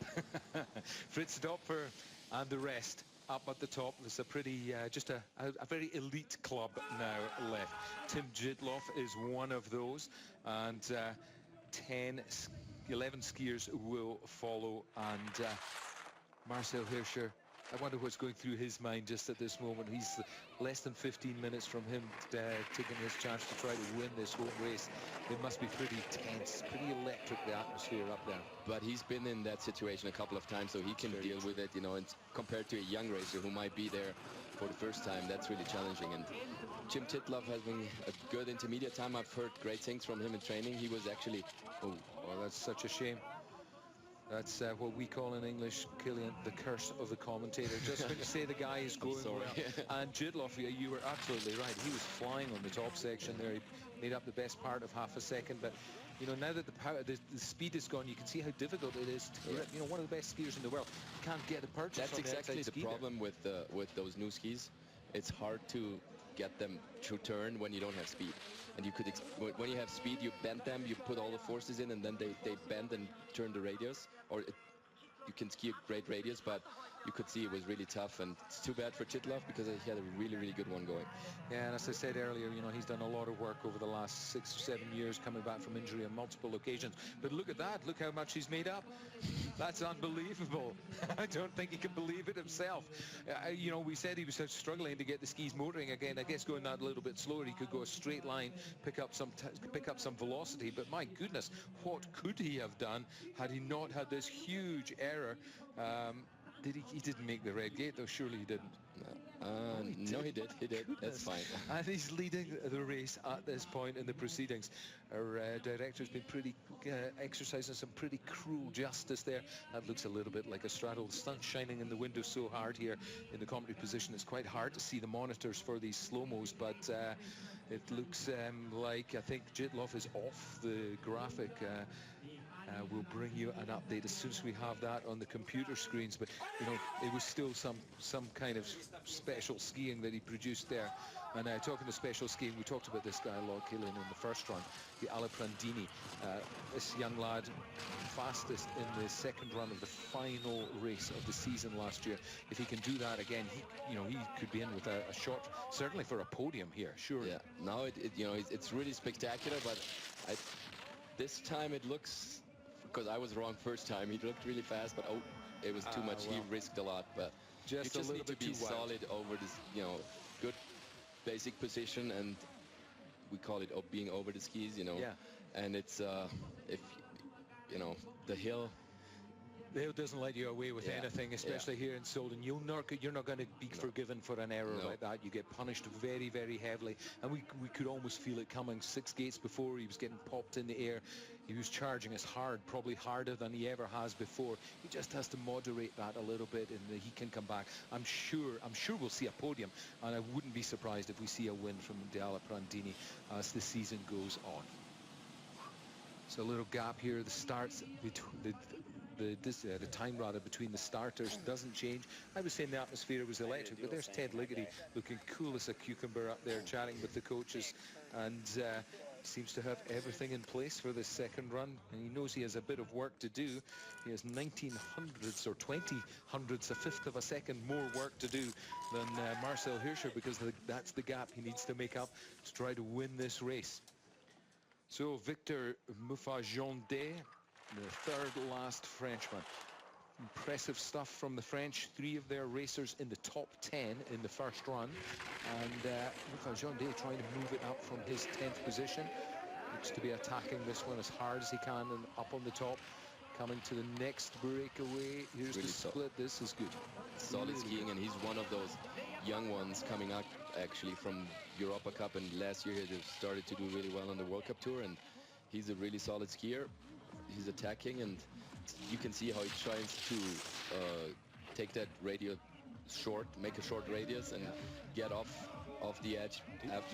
Fritz Dopfer and the rest up at the top. There's a pretty, just a very elite club now left. Tim Jitloff is one of those, and 11 skiers will follow, and Marcel Hirscher, I wonder what's going through his mind just at this moment. He's less than 15 minutes from him taking his chance to try to win this home race. It must be pretty tense, pretty electric, the atmosphere up there. But he's been in that situation a couple of times, so he can deal with it, you know, and compared to a young racer who might be there for the first time, that's really challenging. And Jim Titloff has been a good intermediate time. I've heard great things from him in training. He was actually... Oh, that's such a shame. That's what we call in English, Killian, the curse of the commentator. Just when you say the guy is going well. And Jitloff, you were absolutely right. He was flying on the top section there. He made up the best part of half a second. But, you know, now that the speed is gone, you can see how difficult it is to grip. You know, one of the best skiers in the world. You can't get a purchase. That's exactly the problem with those new skis. It's hard to get them to turn when you don't have speed. And you could, when you have speed, you bend them, you put all the forces in, and then they bend and turn the radius. Or you can ski a great radius, but you could see it was really tough, and it's too bad for Titloff because he had a really, really good one going. Yeah, and as I said earlier, you know, he's done a lot of work over the last 6 or 7 years, coming back from injury on multiple occasions. But look at that, look how much he's made up. That's unbelievable. I don't think he can believe it himself. You know, we said he was struggling to get the skis motoring again. I guess going that a little bit slower, he could go a straight line, pick up some velocity. But my goodness, what could he have done had he not had this huge error? He didn't make the red gate, though. Surely he didn't. No, he did. He did. That's fine. And he's leading the race at this point in the proceedings. Our director's been pretty exercising some pretty cruel justice there. That looks a little bit like a straddle. The sun's shining in the window so hard here in the commentary position. It's quite hard to see the monitors for these slow-mos, but it looks like I think Jitloff is off the graphic. We'll bring you an update as soon as we have that on the computer screens, but you know, it was still some kind of special skiing that he produced there. And talking to special skiing, we talked about this guy a lot, Killian, in the first run, the Alaprandini. This young lad, fastest in the second run of the final race of the season last year. If he can do that again, he could be in with a shot, certainly for a podium here, sure. Yeah, now it's really spectacular, but this time it looks, because I was wrong first time, he looked really fast, but it was too much. Well, he risked a lot, but you just need to be solid over this, you know, good basic position, and we call it being over the skis, you know. Yeah. And it's if you know the hill doesn't let you away with anything, especially here in Solden. You're not going to be forgiven for an error like that. You get punished very, very heavily, and we could almost feel it coming. 6 gates before, he was getting popped in the air. He was charging us hard, probably harder than he ever has before. He just has to moderate that a little bit, and he can come back. I'm sure we'll see a podium, and I wouldn't be surprised if we see a win from De Alaprandini as the season goes on. So a little gap here. The starts between the time rather between the starters doesn't change. I was saying the atmosphere was electric, but there's Ted Ligety looking cool as a cucumber up there, chatting with the coaches, and seems to have everything in place for this second run, and he knows he has a bit of work to do. He has 19 hundredths or 20 hundredths, a fifth of a second more work to do than Marcel Hirscher, because that's the gap he needs to make up to try to win this race. So Victor Moufajonde the third last Frenchman. Impressive stuff from the French. 3 of their racers in the top 10 in the first run. And Jean Day trying to move it up from his 10th position. Looks to be attacking this one as hard as he can and up on the top. Coming to the next breakaway. Here's really the split. This is good. Solid really skiing, and he's one of those young ones coming up actually from Europa Cup, and last year he started to do really well on the World Cup Tour, and he's a really solid skier. He's attacking, and you can see how he tries to take that radius short, make a short radius, and get off the edge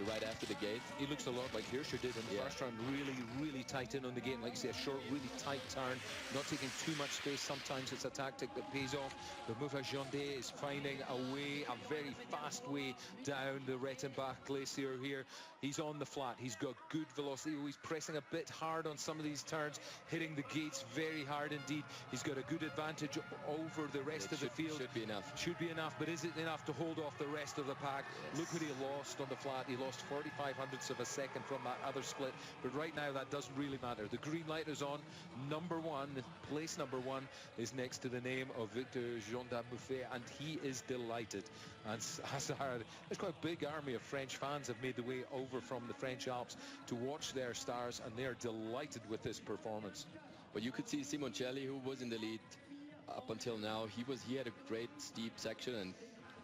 right after the gate. He looks a lot like Hirscher did in the first round. Really tight in on the gate, and like you say, a short, really tight turn, not taking too much space. Sometimes it's a tactic that pays off, but Mouffe-Gendé is finding a way, a very fast way down the Rettenbach Glacier here. He's on the flat. He's got good velocity. He's pressing a bit hard on some of these turns, hitting the gates very hard indeed. He's got a good advantage over the rest of the field. Should be enough. Should be enough, but is it enough to hold off the rest of the pack? Yes. Look what he lost on the flat. He lost 45 hundredths of a second from that other split, but right now that doesn't really matter. The green light is on. Number 1, place number 1 is next to the name of Victor Gendin Mouffe, and he is delighted. And Hazard, there's quite a big army of French fans have made the way over from the French Alps to watch their stars, and they're delighted with this performance. But you could see Simoncelli, who was in the lead up until now. He had a great steep section and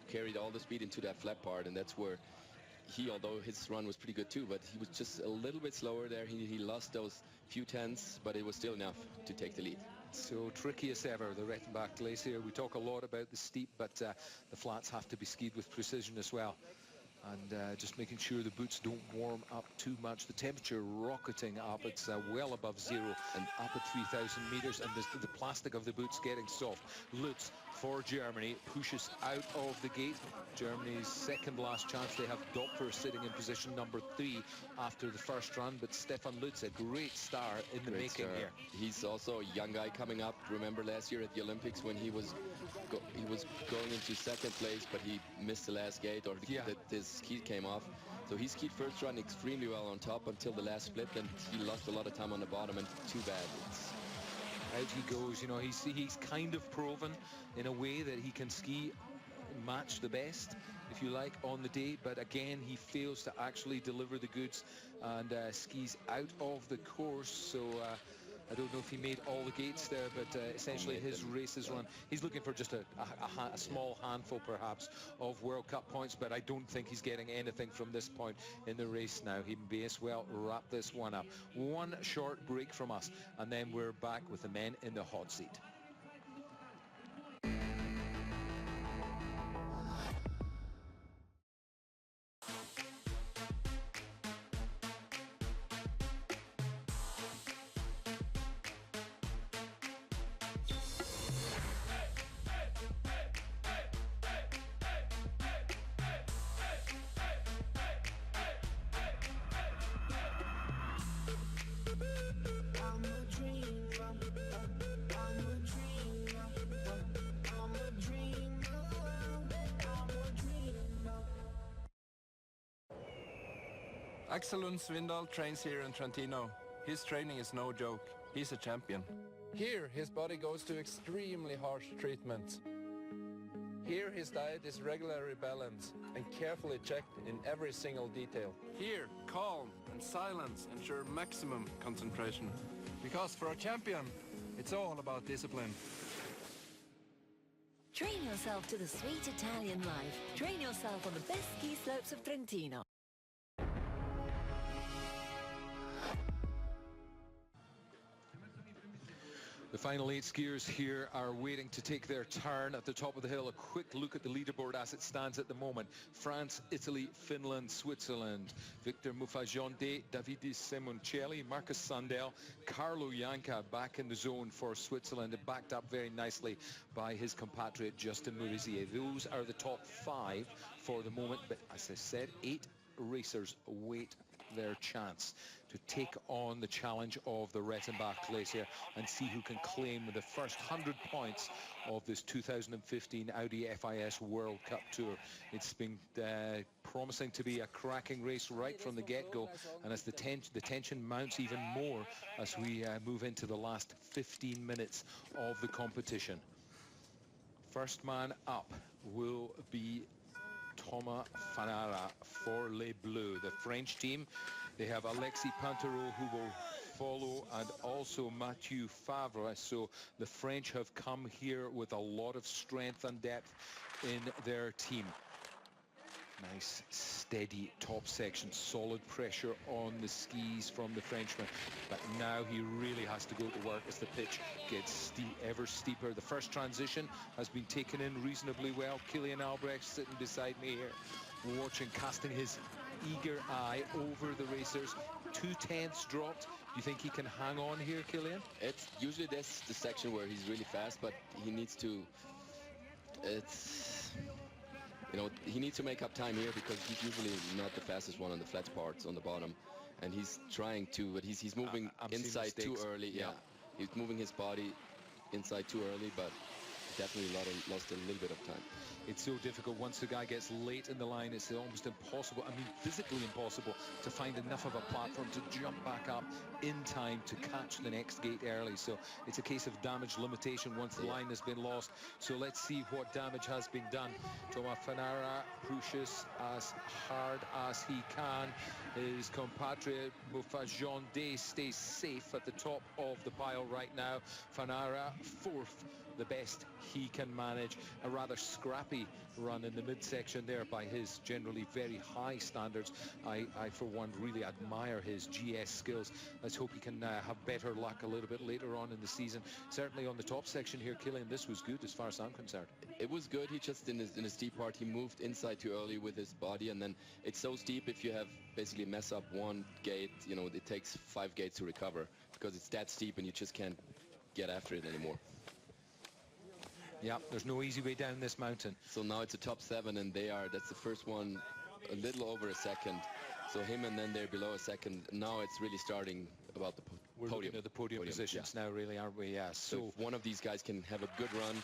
carried all the speed into that flat part, and that's where although his run was pretty good too, but he was just a little bit slower there. He lost those few tenths, but it was still enough to take the lead. So tricky as ever, the Rettenbach Glacier. We talk a lot about the steep, but the flats have to be skied with precision as well. And just making sure the boots don't warm up too much. The temperature rocketing up. It's well above 0 and up at 3,000 meters, and the plastic of the boots getting soft. Lutz for Germany pushes out of the gate. Germany's second last chance. They have Doppler sitting in position number 3 after the first run, but Stefan Lutz, a great star in the making here. He's also a young guy coming up. Remember last year at the Olympics when he was going into second place, but he missed the last gate, or his ski came off. So he skied first run extremely well on top until the last split, and he lost a lot of time on the bottom, and too bad. Out he goes. You know, he's kind of proven in a way that he can ski match the best, if you like, on the day, but again he fails to actually deliver the goods and skis out of the course. So I don't know if he made all the gates there, but essentially his race is run. He's looking for just a small handful perhaps of World Cup points, but I don't think he's getting anything from this point in the race now. He may as well wrap this one up. One short break from us, and then we're back with the men in the hot seat. Axel Lund Svindal trains here in Trentino. His training is no joke. He's a champion. Here, his body goes to extremely harsh treatments. Here, his diet is regularly balanced and carefully checked in every single detail. Here, calm and silence ensure maximum concentration. Because for a champion, it's all about discipline. Train yourself to the sweet Italian life. Train yourself on the best ski slopes of Trentino. The final 8 skiers here are waiting to take their turn at the top of the hill. A quick look at the leaderboard as it stands at the moment. France, Italy, Finland, Switzerland. Victor Mouffe-Gendé, Davide Simoncelli, Marcus Sandel, Carlo Janka back in the zone for Switzerland, and backed up very nicely by his compatriot Justin Murizier. Those are the top 5 for the moment, but as I said, 8 racers wait their chance to take on the challenge of the Rettenbach Glacier and see who can claim the first 100 points of this 2015 Audi FIS World Cup Tour. It's been promising to be a cracking race right from the get-go, and as the tension mounts even more as we move into the last 15 minutes of the competition. First man up will be Thomas Fanara for Les Bleus, the French team. They have Alexis Pinturault who will follow, and also Mathieu Favre. So the French have come here with a lot of strength and depth in their team. Nice, steady top section, solid pressure on the skis from the Frenchman. But now he really has to go to work as the pitch gets ever steeper. The first transition has been taken in reasonably well. Kilian Albrecht sitting beside me here, watching, casting his eager eye over the racers. 2/10 dropped. Do you think he can hang on here, Kilian? It's usually this the section where he's really fast, but he needs to. He needs to make up time here because he's usually not the fastest one on the flat parts on the bottom, and he's trying to, but he's moving inside too early. Yeah, he's moving his body inside too early, but definitely lost a little bit of time. It's so difficult. Once the guy gets late in the line, it's almost impossible, I mean physically impossible, to find enough of a platform to jump back up in time to catch the next gate early. So it's a case of damage limitation once the line has been lost. So let's see what damage has been done. Thomas Fanara pushes as hard as he can. His compatriot Mouffa Day stays safe at the top of the pile right now. Fanara fourth, the best he can manage. A rather scrappy run in the midsection there by his generally very high standards. I for one really admire his GS skills. Let's hope he can have better luck a little bit later on in the season. Certainly on the top section here, Kilian, this was good as far as I'm concerned. It was good. He just in a steep part, he moved inside too early with his body, and then it's so steep. If you have basically mess up one gate, it takes 5 gates to recover because it's that steep and you just can't get after it anymore. Yeah, there's no easy way down this mountain. So now it's a top 7, and that's the first one a little over a second. So him, and then they're below a second. Now it's really starting about the podium. We're looking at the podium positions now, really, aren't we? Yeah. So if one of these guys can have a good run,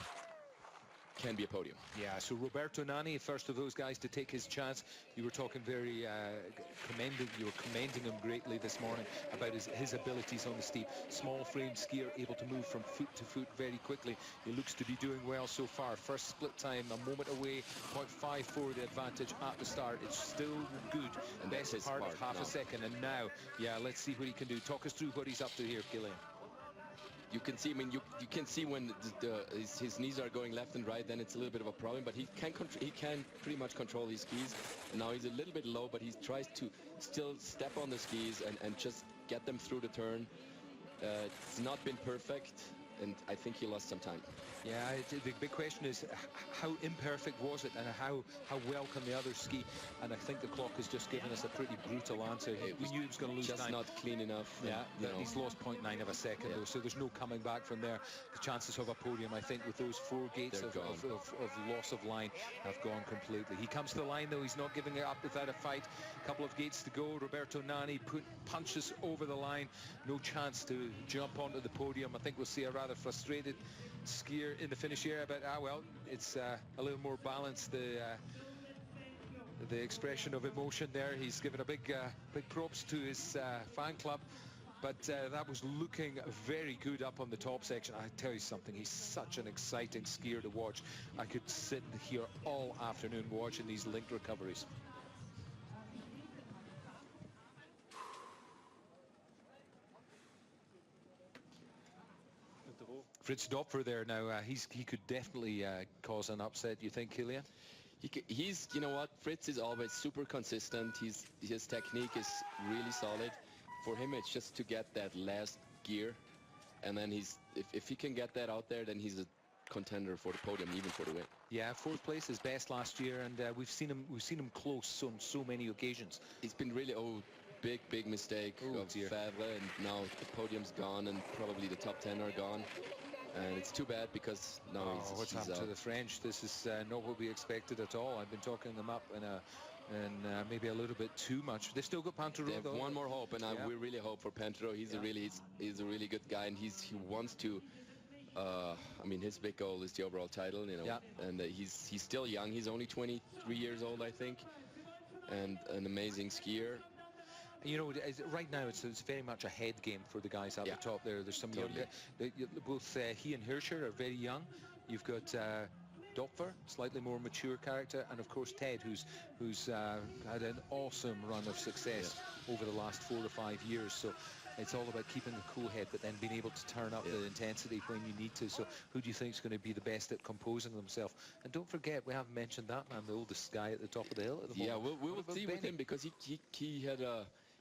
can be a podium. Yeah, so Roberto Nani, first of those guys to take his chance. You were talking very commending him greatly this morning about his abilities on the steep. Small frame skier, able to move from foot to foot very quickly. He looks to be doing well so far. First split time a moment away, 0.54 the advantage at the start. It's still good. And best part of half a second. And now, yeah, let's see what he can do. Talk us through what he's up to here, Kilian. You can see, you can see when his knees are going left and right, then it's a little bit of a problem, but he can pretty much control his skis. Now he's a little bit low, but he tries to still step on the skis and just get them through the turn. It's not been perfect, and I think he lost some time. Yeah, the big question is how imperfect was it, and how well can the others ski? And I think the clock has just given us a pretty brutal answer. We knew he was going to lose just time. Not clean enough. Yeah, he's lost 0.9 of a second though, so there's no coming back from there. The chances of a podium, I think, with those 4 gates of loss of line have gone completely. He comes to the line though, he's not giving it up without a fight. A couple of gates to go. Roberto Nani punches over the line. No chance to jump onto the podium. I think we'll see a rather frustrated skier in the finish here, but well, it's a little more balanced. The expression of emotion there. He's given a big props to his fan club, but that was looking very good up on the top section. I tell you something, he's such an exciting skier to watch. I could sit here all afternoon watching these linked recoveries. Fritz Dopfer there now, he could definitely cause an upset, you think, Kilian? He's, you know what, Fritz is always super consistent. His technique is really solid. For him, it's just to get that last gear, and then if he can get that out there, then he's a contender for the podium, even for the win. Yeah, 4th place, his best last year, and we've seen him close on so many occasions. It's been really big mistake of Favre, and now the podium's gone, and probably the top 10 are gone. And it's too bad because now what's happened to the French? This is not what we expected at all. I've been talking them up in a and maybe a little bit too much. They've still got Pantero. They have one more hope, and we really hope for Pantero. He's a really good guy, and he wants to. I mean, his big goal is the overall title, you know, and he's still young. He's only 23 years old, I think, and an amazing skier. You know, right now it's very much a head game for the guys at the top there. There's some young, both he and Hirscher are very young. You've got Dopfer, slightly more mature character, and of course Ted, who's had an awesome run of success over the last 4 or 5 years. So it's all about keeping the cool head, but then being able to turn up the intensity when you need to. So who do you think is going to be the best at composing themselves? And don't forget, we haven't mentioned that man, the oldest guy at the top of the hill at the moment. Yeah, we will see with him, because he had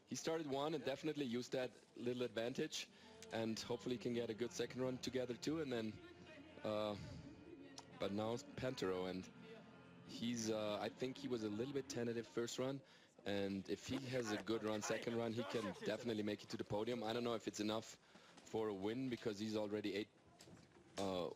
he started one and definitely used that little advantage, and hopefully can get a good second run together too. And then but now it's Pantero, and he's I think he was a little bit tentative first run, and if he has a good run second run, he can definitely make it to the podium. I don't know if it's enough for a win, because he's already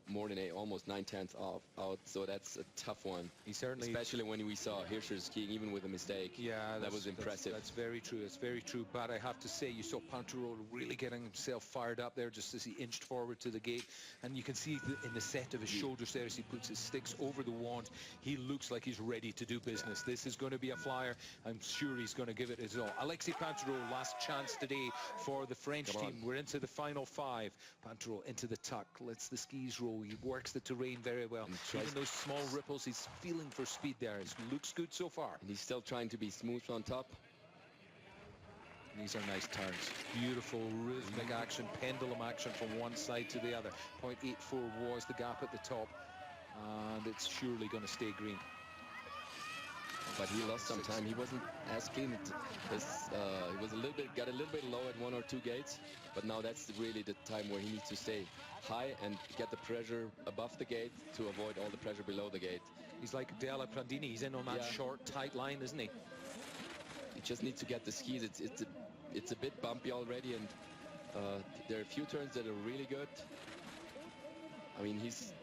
more than almost 9/10 out, so that's a tough one. He certainly, especially when we saw Hirscher skiing even with a mistake. Yeah, that was impressive. That's very true. It's very true. But I have to say, you saw Pantero really getting himself fired up there just as he inched forward to the gate, and you can see in the set of his shoulders there as he puts his sticks over the wand, he looks like he's ready to do business. This is going to be a flyer. I'm sure he's going to give it his all. Alexis Pantero, last chance today for the French team. We're into the final 5. Pantero into the tuck, lets the skis roll. He works the terrain very well. Even those small ripples, he's feeling for speed there. It looks good so far. And he's still trying to be smooth on top. And these are nice turns. Beautiful rhythmic action, pendulum action from one side to the other. 0.84 was the gap at the top, and it's surely going to stay green. But he lost some time. He wasn't as clean. He was got a little bit low at 1 or 2 gates, but now that's really the time where he needs to stay high and get the pressure above the gate to avoid all the pressure below the gate. He's like Della Prandini. He's in on that short, tight line, isn't he? He just needs to get the skis. It's a bit bumpy already, and there are a few turns that are really good. I mean, he's.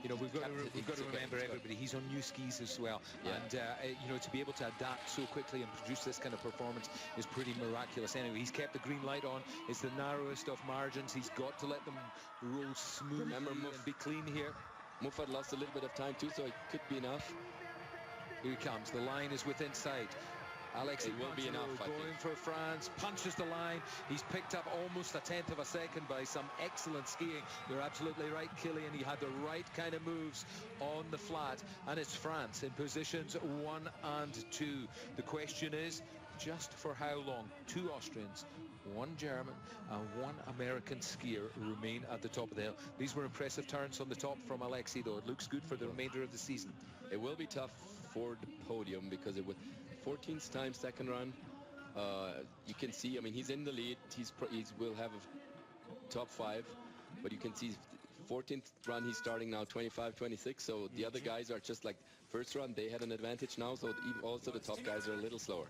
You know, we've got to remember everybody, he's on new skis as well. And, you know, to be able to adapt so quickly and produce this kind of performance is pretty miraculous. Anyway, he's kept the green light on. It's the narrowest of margins. He's got to let them roll smoothly and be clean here. Muffat lost a little bit of time too, so it could be enough. Here he comes. The line is within sight. Alexis will be enough, going for France, punches the line. He's picked up almost a 1/10 of a second by some excellent skiing. You're absolutely right, Killian. He had the right kind of moves on the flat, and it's France in positions 1 and 2. The question is, just for how long? 2 Austrians, 1 German and 1 American skier remain at the top of the hill. These were impressive turns on the top from Alexis, though. It looks good for the remainder of the season. It will be tough for the podium, because it would 14th time second run. You can see, I mean, he's in the lead. He will have a top 5, but you can see 14th run, he's starting now 25, 26. So the other guys are just like first run. They had an advantage now, so also the top guys are a little slower.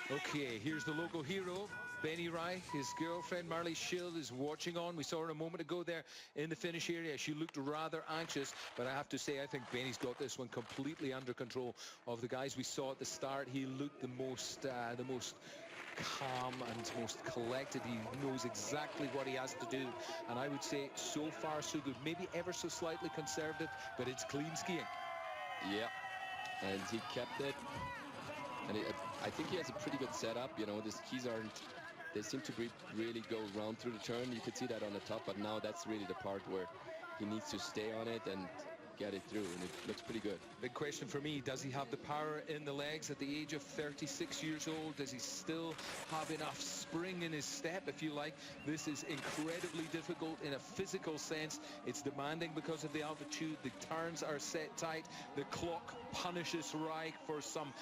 Okay, here's the local hero, Benny Reich. His girlfriend, Marley Schild, is watching on. We saw her a moment ago there in the finish area. She looked rather anxious, but I have to say, I think Benny's got this one completely under control. Of the guys we saw at the start, he looked the most calm and most collected. He knows exactly what he has to do, and I would say so far so good. Maybe ever so slightly conservative, but it's clean skiing. Yeah, and he kept it, and I think he has a pretty good setup. You know, the skis they seem to really go round through the turn. You could see that on the top, but now that's really the part where he needs to stay on it and get it through, and it looks pretty good. Big question for me, does he have the power in the legs at the age of 36 years old? Does he still have enough spring in his step, if you like? This is incredibly difficult in a physical sense. It's demanding because of the altitude. The turns are set tight. The clock punishes Reich for some.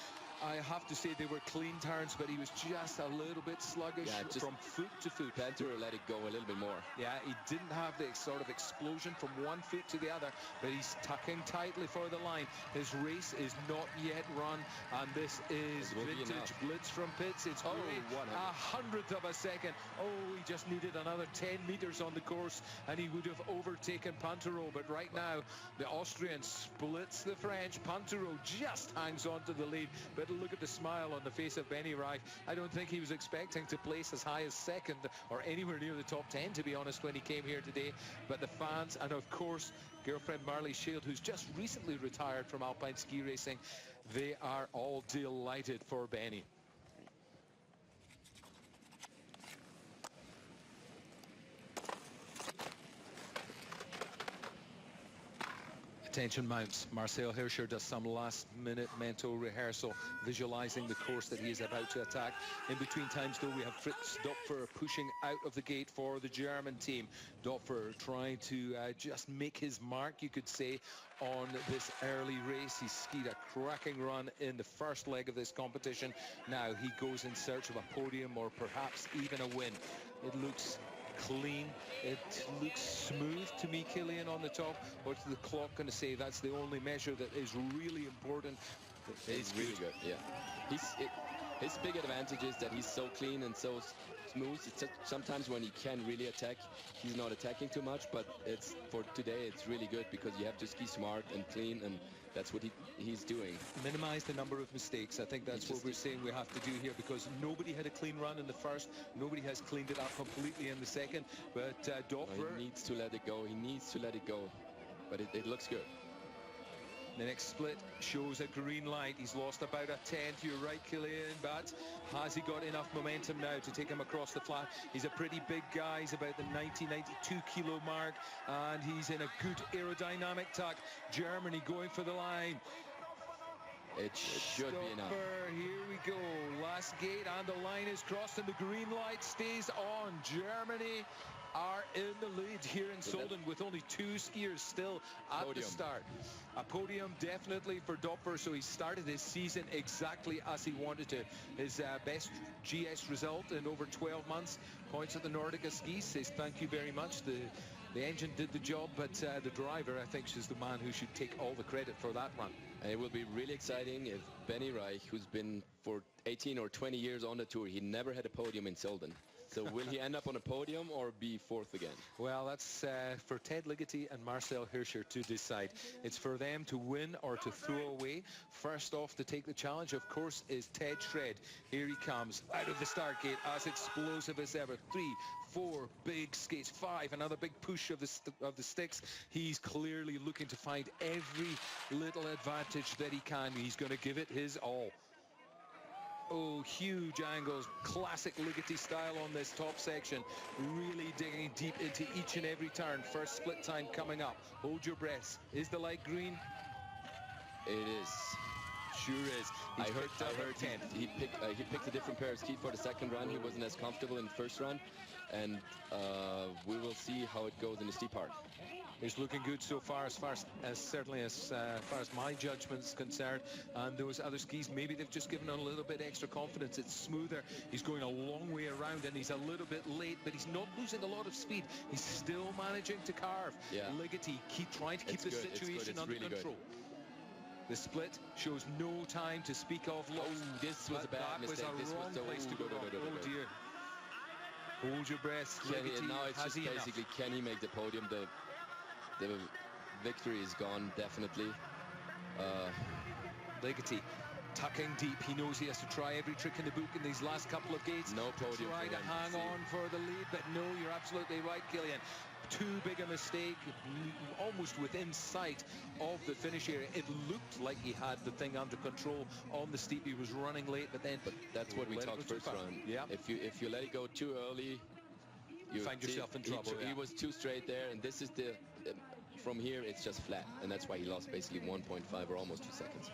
I have to say they were clean turns, but he was just a little bit sluggish from foot to foot. Pantero let it go a little bit more. Yeah, he didn't have the sort of explosion from one foot to the other, but he's tucking tightly for the line. His race is not yet run, and this is vintage blitz from pits. It's great. 1/100th of a second. Oh, he just needed another 10 meters on the course, and he would have overtaken Pantero. But right now, the Austrian splits the French. Pantero just hangs on to the lead, but look at the smile on the face of Benny Reich. I don't think he was expecting to place as high as second or anywhere near the top 10, to be honest, when he came here today. But the fans, and of course, girlfriend Marley Shield, who's just recently retired from alpine ski racing, they are all delighted for Benny. Tension mounts. Marcel Hirscher does some last-minute mental rehearsal, visualizing the course that he is about to attack. In between times, though, we have Fritz Dopfer pushing out of the gate for the German team. Dopfer trying to just make his mark, you could say, on this early race. He skied a cracking run in the first leg of this competition. Now he goes in search of a podium or perhaps even a win. It looks clean, it looks smooth to me, Killian, on the top. What's the clock going to say? That's the only measure that is really important. It's really good, yeah. His big advantage is that he's so clean and so smooth. It's sometimes when he can really attack, he's not attacking too much, but it's for today it's really good because you have to ski smart and clean, and that's what he's doing. Minimize the number of mistakes. I think that's what we're saying we have to do here, because nobody had a clean run in the first. Nobody has cleaned it up completely in the second. But Dopfer... he needs to let it go. He needs to let it go. But it looks good. The next split shows a green light. He's lost about a tenth, you're right, Killian, but has he got enough momentum now to take him across the flat? He's a pretty big guy. He's about the 92 kilo mark, and he's in a good aerodynamic tuck. Germany going for the line. It should be enough. Here we go. Last gate, and the line is crossed, and the green light stays on. Germany are in the lead here in Solden with only 2 skiers still at the start. A podium definitely for Dopfer, so he started his season exactly as he wanted to. His best GS result in over 12 months. Points at the Nordica skis, says thank you very much. The engine did the job, but the driver, I think, is the man who should take all the credit for that run. And it will be really exciting if Benny Reich, who's been for 18 or 20 years on the tour, he never had a podium in Solden. So will he end up on a podium or be fourth again? Well, that's for Ted Ligety and Marcel Hirscher to decide. It's for them to win or to throw away. First off to take the challenge, of course, is Ted Shred. Here he comes out of the start gate, as explosive as ever. 3, 4 big skates, 5, another big push of the sticks. He's clearly looking to find every little advantage that he can. He's going to give it his all. Oh, huge angles, classic Ligety style on this top section. Really digging deep into each and every turn. First split time coming up. Hold your breath. Is the light green? It is. Sure is. I heard he picked a different pair of skis for the second run. He wasn't as comfortable in the first run, and we will see how it goes in the steep part. It's looking good so far, as far as my judgment's concerned. And those other skis, maybe they've just given him a little bit extra confidence. It's smoother. He's going a long way around, and he's a little bit late, but he's not losing a lot of speed. He's still managing to carve. Yeah. Ligety trying to keep the situation under control. The split shows no time to speak of loss. Oh, this was a bad mistake. That was a wrong place to go. Oh dear. Hold your breath. Now it's just basically, can he make the podium? The victory is gone, definitely. Ligety tucking deep. He knows he has to try every trick in the book in these last couple of gates. No podium. Try to hang on for the lead, but no, you're absolutely right, Killian. Too big a mistake, almost within sight of the finish area. It looked like he had the thing under control on the steep. He was running late, but that's what we talked first round. Yeah. If you let it go too early, you find yourself in trouble. He was too straight there, and this is the from here it's just flat, and that's why he lost basically 1.5 or almost 2 seconds.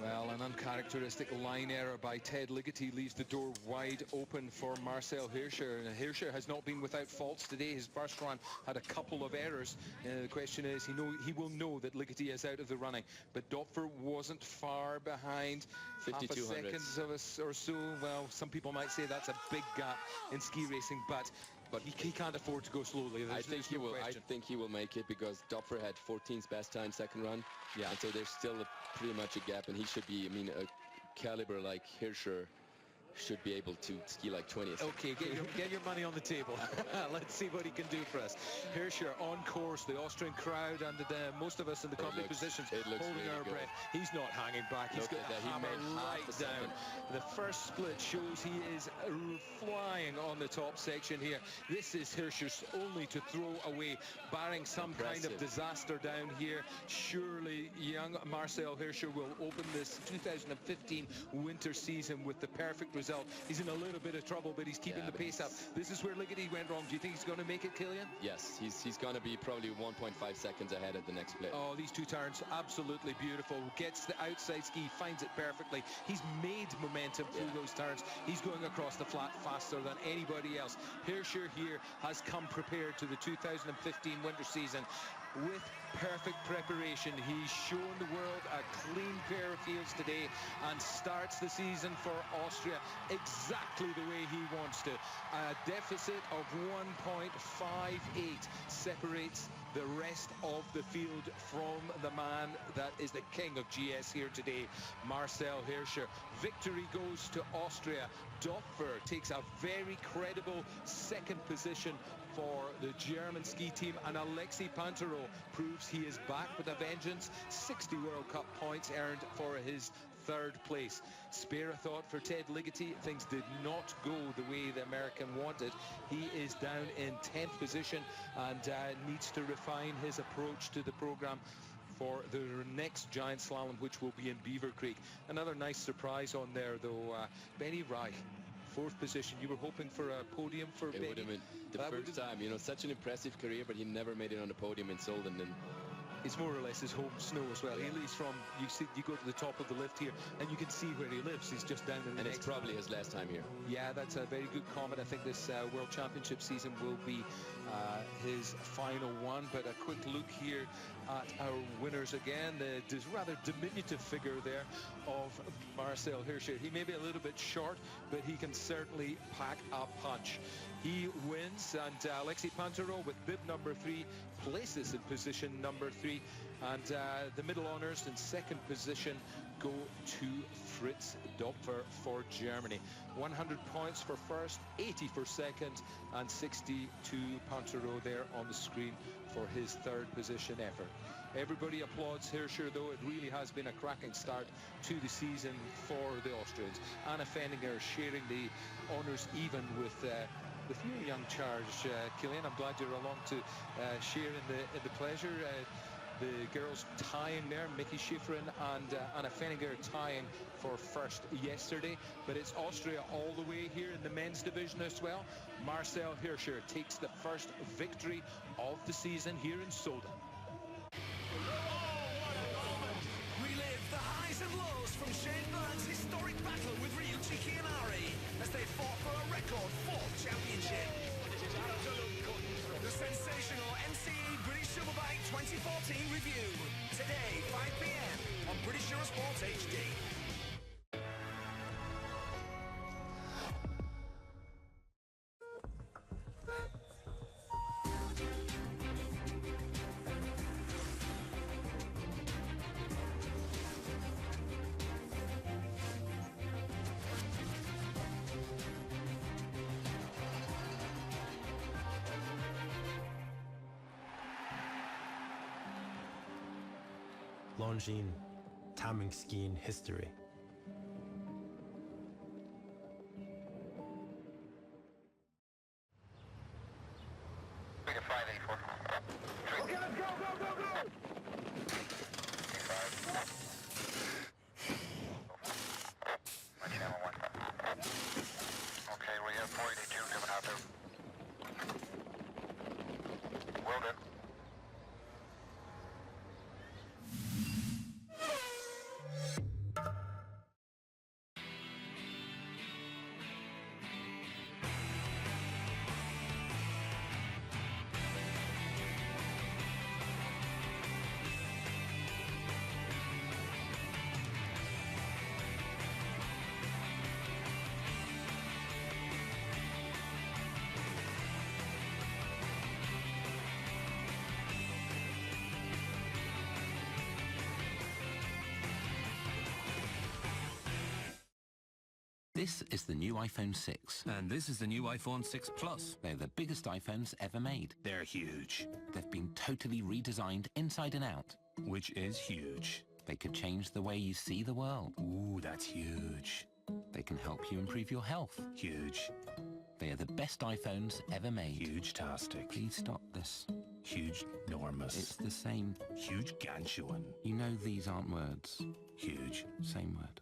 Well, an uncharacteristic line error by Ted Ligety leaves the door wide open for Marcel Hirscher. And Hirscher has not been without faults today. His first run had a couple of errors. The question is, he will know that Ligety is out of the running. But Dopfer wasn't far behind. 52 half a second or so. Well, some people might say that's a big gap in ski racing, but he can't afford to go slowly. I think he will. I think he will make it, because Dopfer had 14th best time second run. Yeah. And so there's still pretty much a gap, and he should be, I mean, a caliber like Hirscher should be able to ski like 20th. Okay, get your money on the table. Let's see what he can do for us. Hirscher on course, the Austrian crowd, and most of us in the combat positions holding really our breath. He's not hanging back. He's got the hammer right down. The first split shows he is flying on the top section here. This is Hirscher's only to throw away, barring some kind of disaster down here. Surely young Marcel Hirscher will open this 2015 winter season with the perfect result. He's in a little bit of trouble, but he's keeping the pace up. This is where Ligeti went wrong. Do you think he's going to make it, Kilian? Yes, he's going to be probably 1.5 seconds ahead at the next split. Oh, these two turns, absolutely beautiful. Gets the outside ski, finds it perfectly. He's made momentum through those turns. He's going across the flat faster than anybody else. Hirscher here has come prepared to the 2015 winter season with perfect preparation. He's shown the world a clean pair of heels today and starts the season for Austria exactly the way he wants to. A deficit of 1.58 separates the rest of the field from the man that is the king of GS here today, Marcel Hirscher. Victory goes to Austria. Dopfer takes a very credible second position for the German ski team, and Alexei Pantero proves he is back with a vengeance. 60 World Cup points earned for his third place. Spare a thought for Ted Ligeti. Things did not go the way the American wanted. He is down in 10th position and needs to refine his approach to the program for the next giant slalom, which will be in Beaver Creek. Another nice surprise on there, though. Benny Reich, 4th position. You were hoping for a podium for Benny. It would have been the first time. You know, such an impressive career, but he never made it on the podium in Solden. And it's more or less his home snow as well. He's from, you go to the top of the lift here and you can see where he lives. He's just down in the next. It's probably his last time here. Yeah, that's a very good comment. I think this World Championship season will be his final one. But a quick look here at our winners again. The rather diminutive figure there of Marcel Hirscher. He may be a little bit short, but he can certainly pack a punch. He wins, and Alexei Pantero with bib number 3 places in position number 3, and the middle honors in second position go to Fritz Dopfer for Germany. 100 points for first, 80 for second, and 60 to Pantero there on the screen for his third position effort. Everybody applauds Hirscher, though. It really has been a cracking start to the season for the Austrians. Anna Fenninger sharing the honours even with your young charge, Kilian. I'm glad you're along to share in the pleasure. The girls tying there, Mickey Schifrin and Anna Fenninger tying for first yesterday. But it's Austria all the way here in the men's division as well. Marcel Hirscher takes the first victory of the season here in Solden. Relive the highs and lows from Shane Burns' historic battle with Ryuichi Kiyanari as they fought for a record 4th championship. The sensational MCE British Superbike 2014 review. Today, 5 p.m. on British Eurosport HD. Longines, timing skiing history. Okay, let's go, go, go, go! Okay, we have 482 coming out there. Well done. This is the new iPhone 6. And this is the new iPhone 6 Plus. They're the biggest iPhones ever made. They're huge. They've been totally redesigned inside and out. Which is huge. They could change the way you see the world. Ooh, that's huge. They can help you improve your health. Huge. They are the best iPhones ever made. Huge-tastic. Please stop this. Huge-normous. It's the same. Huge-gantuan. You know these aren't words. Huge. Same word.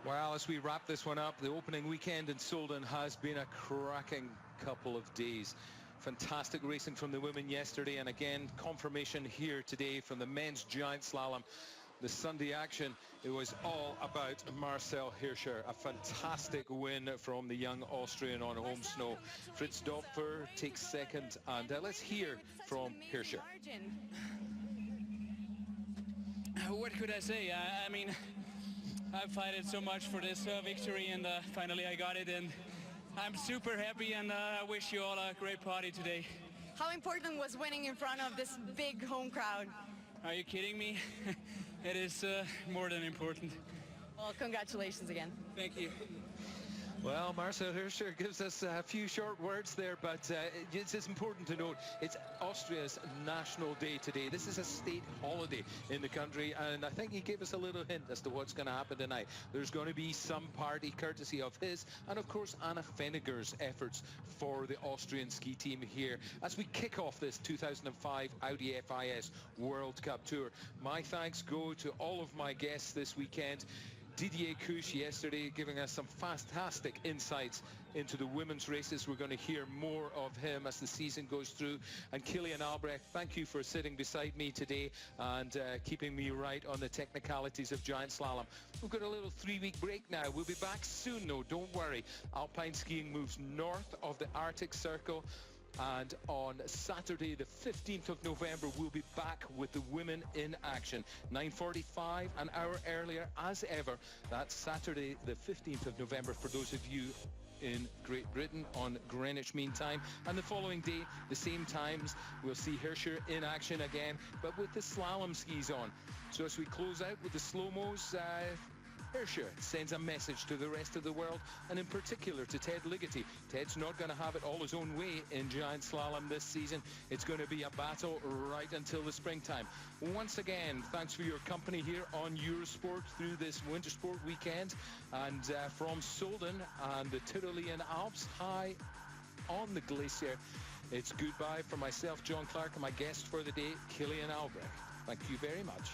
Well, as we wrap this one up, the opening weekend in Solden has been a cracking couple of days. Fantastic racing from the women yesterday, and again, confirmation here today from the men's giant slalom. The Sunday action, it was all about Marcel Hirscher. A fantastic win from the young Austrian on home snow. Fritz Dopfer takes second, and let's hear from Hirscher. What could I say? I mean, I've fighted so much for this victory, and finally I got it, and I'm super happy, and I wish you all a great party today. How important was winning in front of this big home crowd? Are you kidding me? It is more than important. Well, congratulations again. Thank you. Well, Marcel Hirscher gives us a few short words there, but it's important to note it's Austria's National Day today. This is a state holiday in the country, and I think he gave us a little hint as to what's going to happen tonight. There's going to be some party courtesy of his and, of course, Anna Feniger's efforts for the Austrian ski team here as we kick off this 2005 Audi FIS World Cup Tour. My thanks go to all of my guests this weekend. Didier Couche yesterday giving us some fantastic insights into the women's races. We're going to hear more of him as the season goes through. And Kilian Albrecht, thank you for sitting beside me today and keeping me right on the technicalities of giant slalom. We've got a little 3-week break now. We'll be back soon, though, don't worry. Alpine skiing moves north of the Arctic Circle. And on Saturday, the 15th of November, we'll be back with the women in action. 9:45, an hour earlier, as ever. That's Saturday, the 15th of November, for those of you in Great Britain on Greenwich Mean Time. And the following day, the same times, we'll see Hirscher in action again, but with the slalom skis on. So as we close out with the slow-mos, Hirscher sends a message to the rest of the world, and in particular to Ted Ligety. Ted's not going to have it all his own way in giant slalom this season. It's going to be a battle right until the springtime. Once again, thanks for your company here on Eurosport through this winter sport weekend. And from Solden and the Tyrolean Alps, high on the glacier, it's goodbye for myself, John Clark, and my guest for the day, Kilian Albrecht. Thank you very much.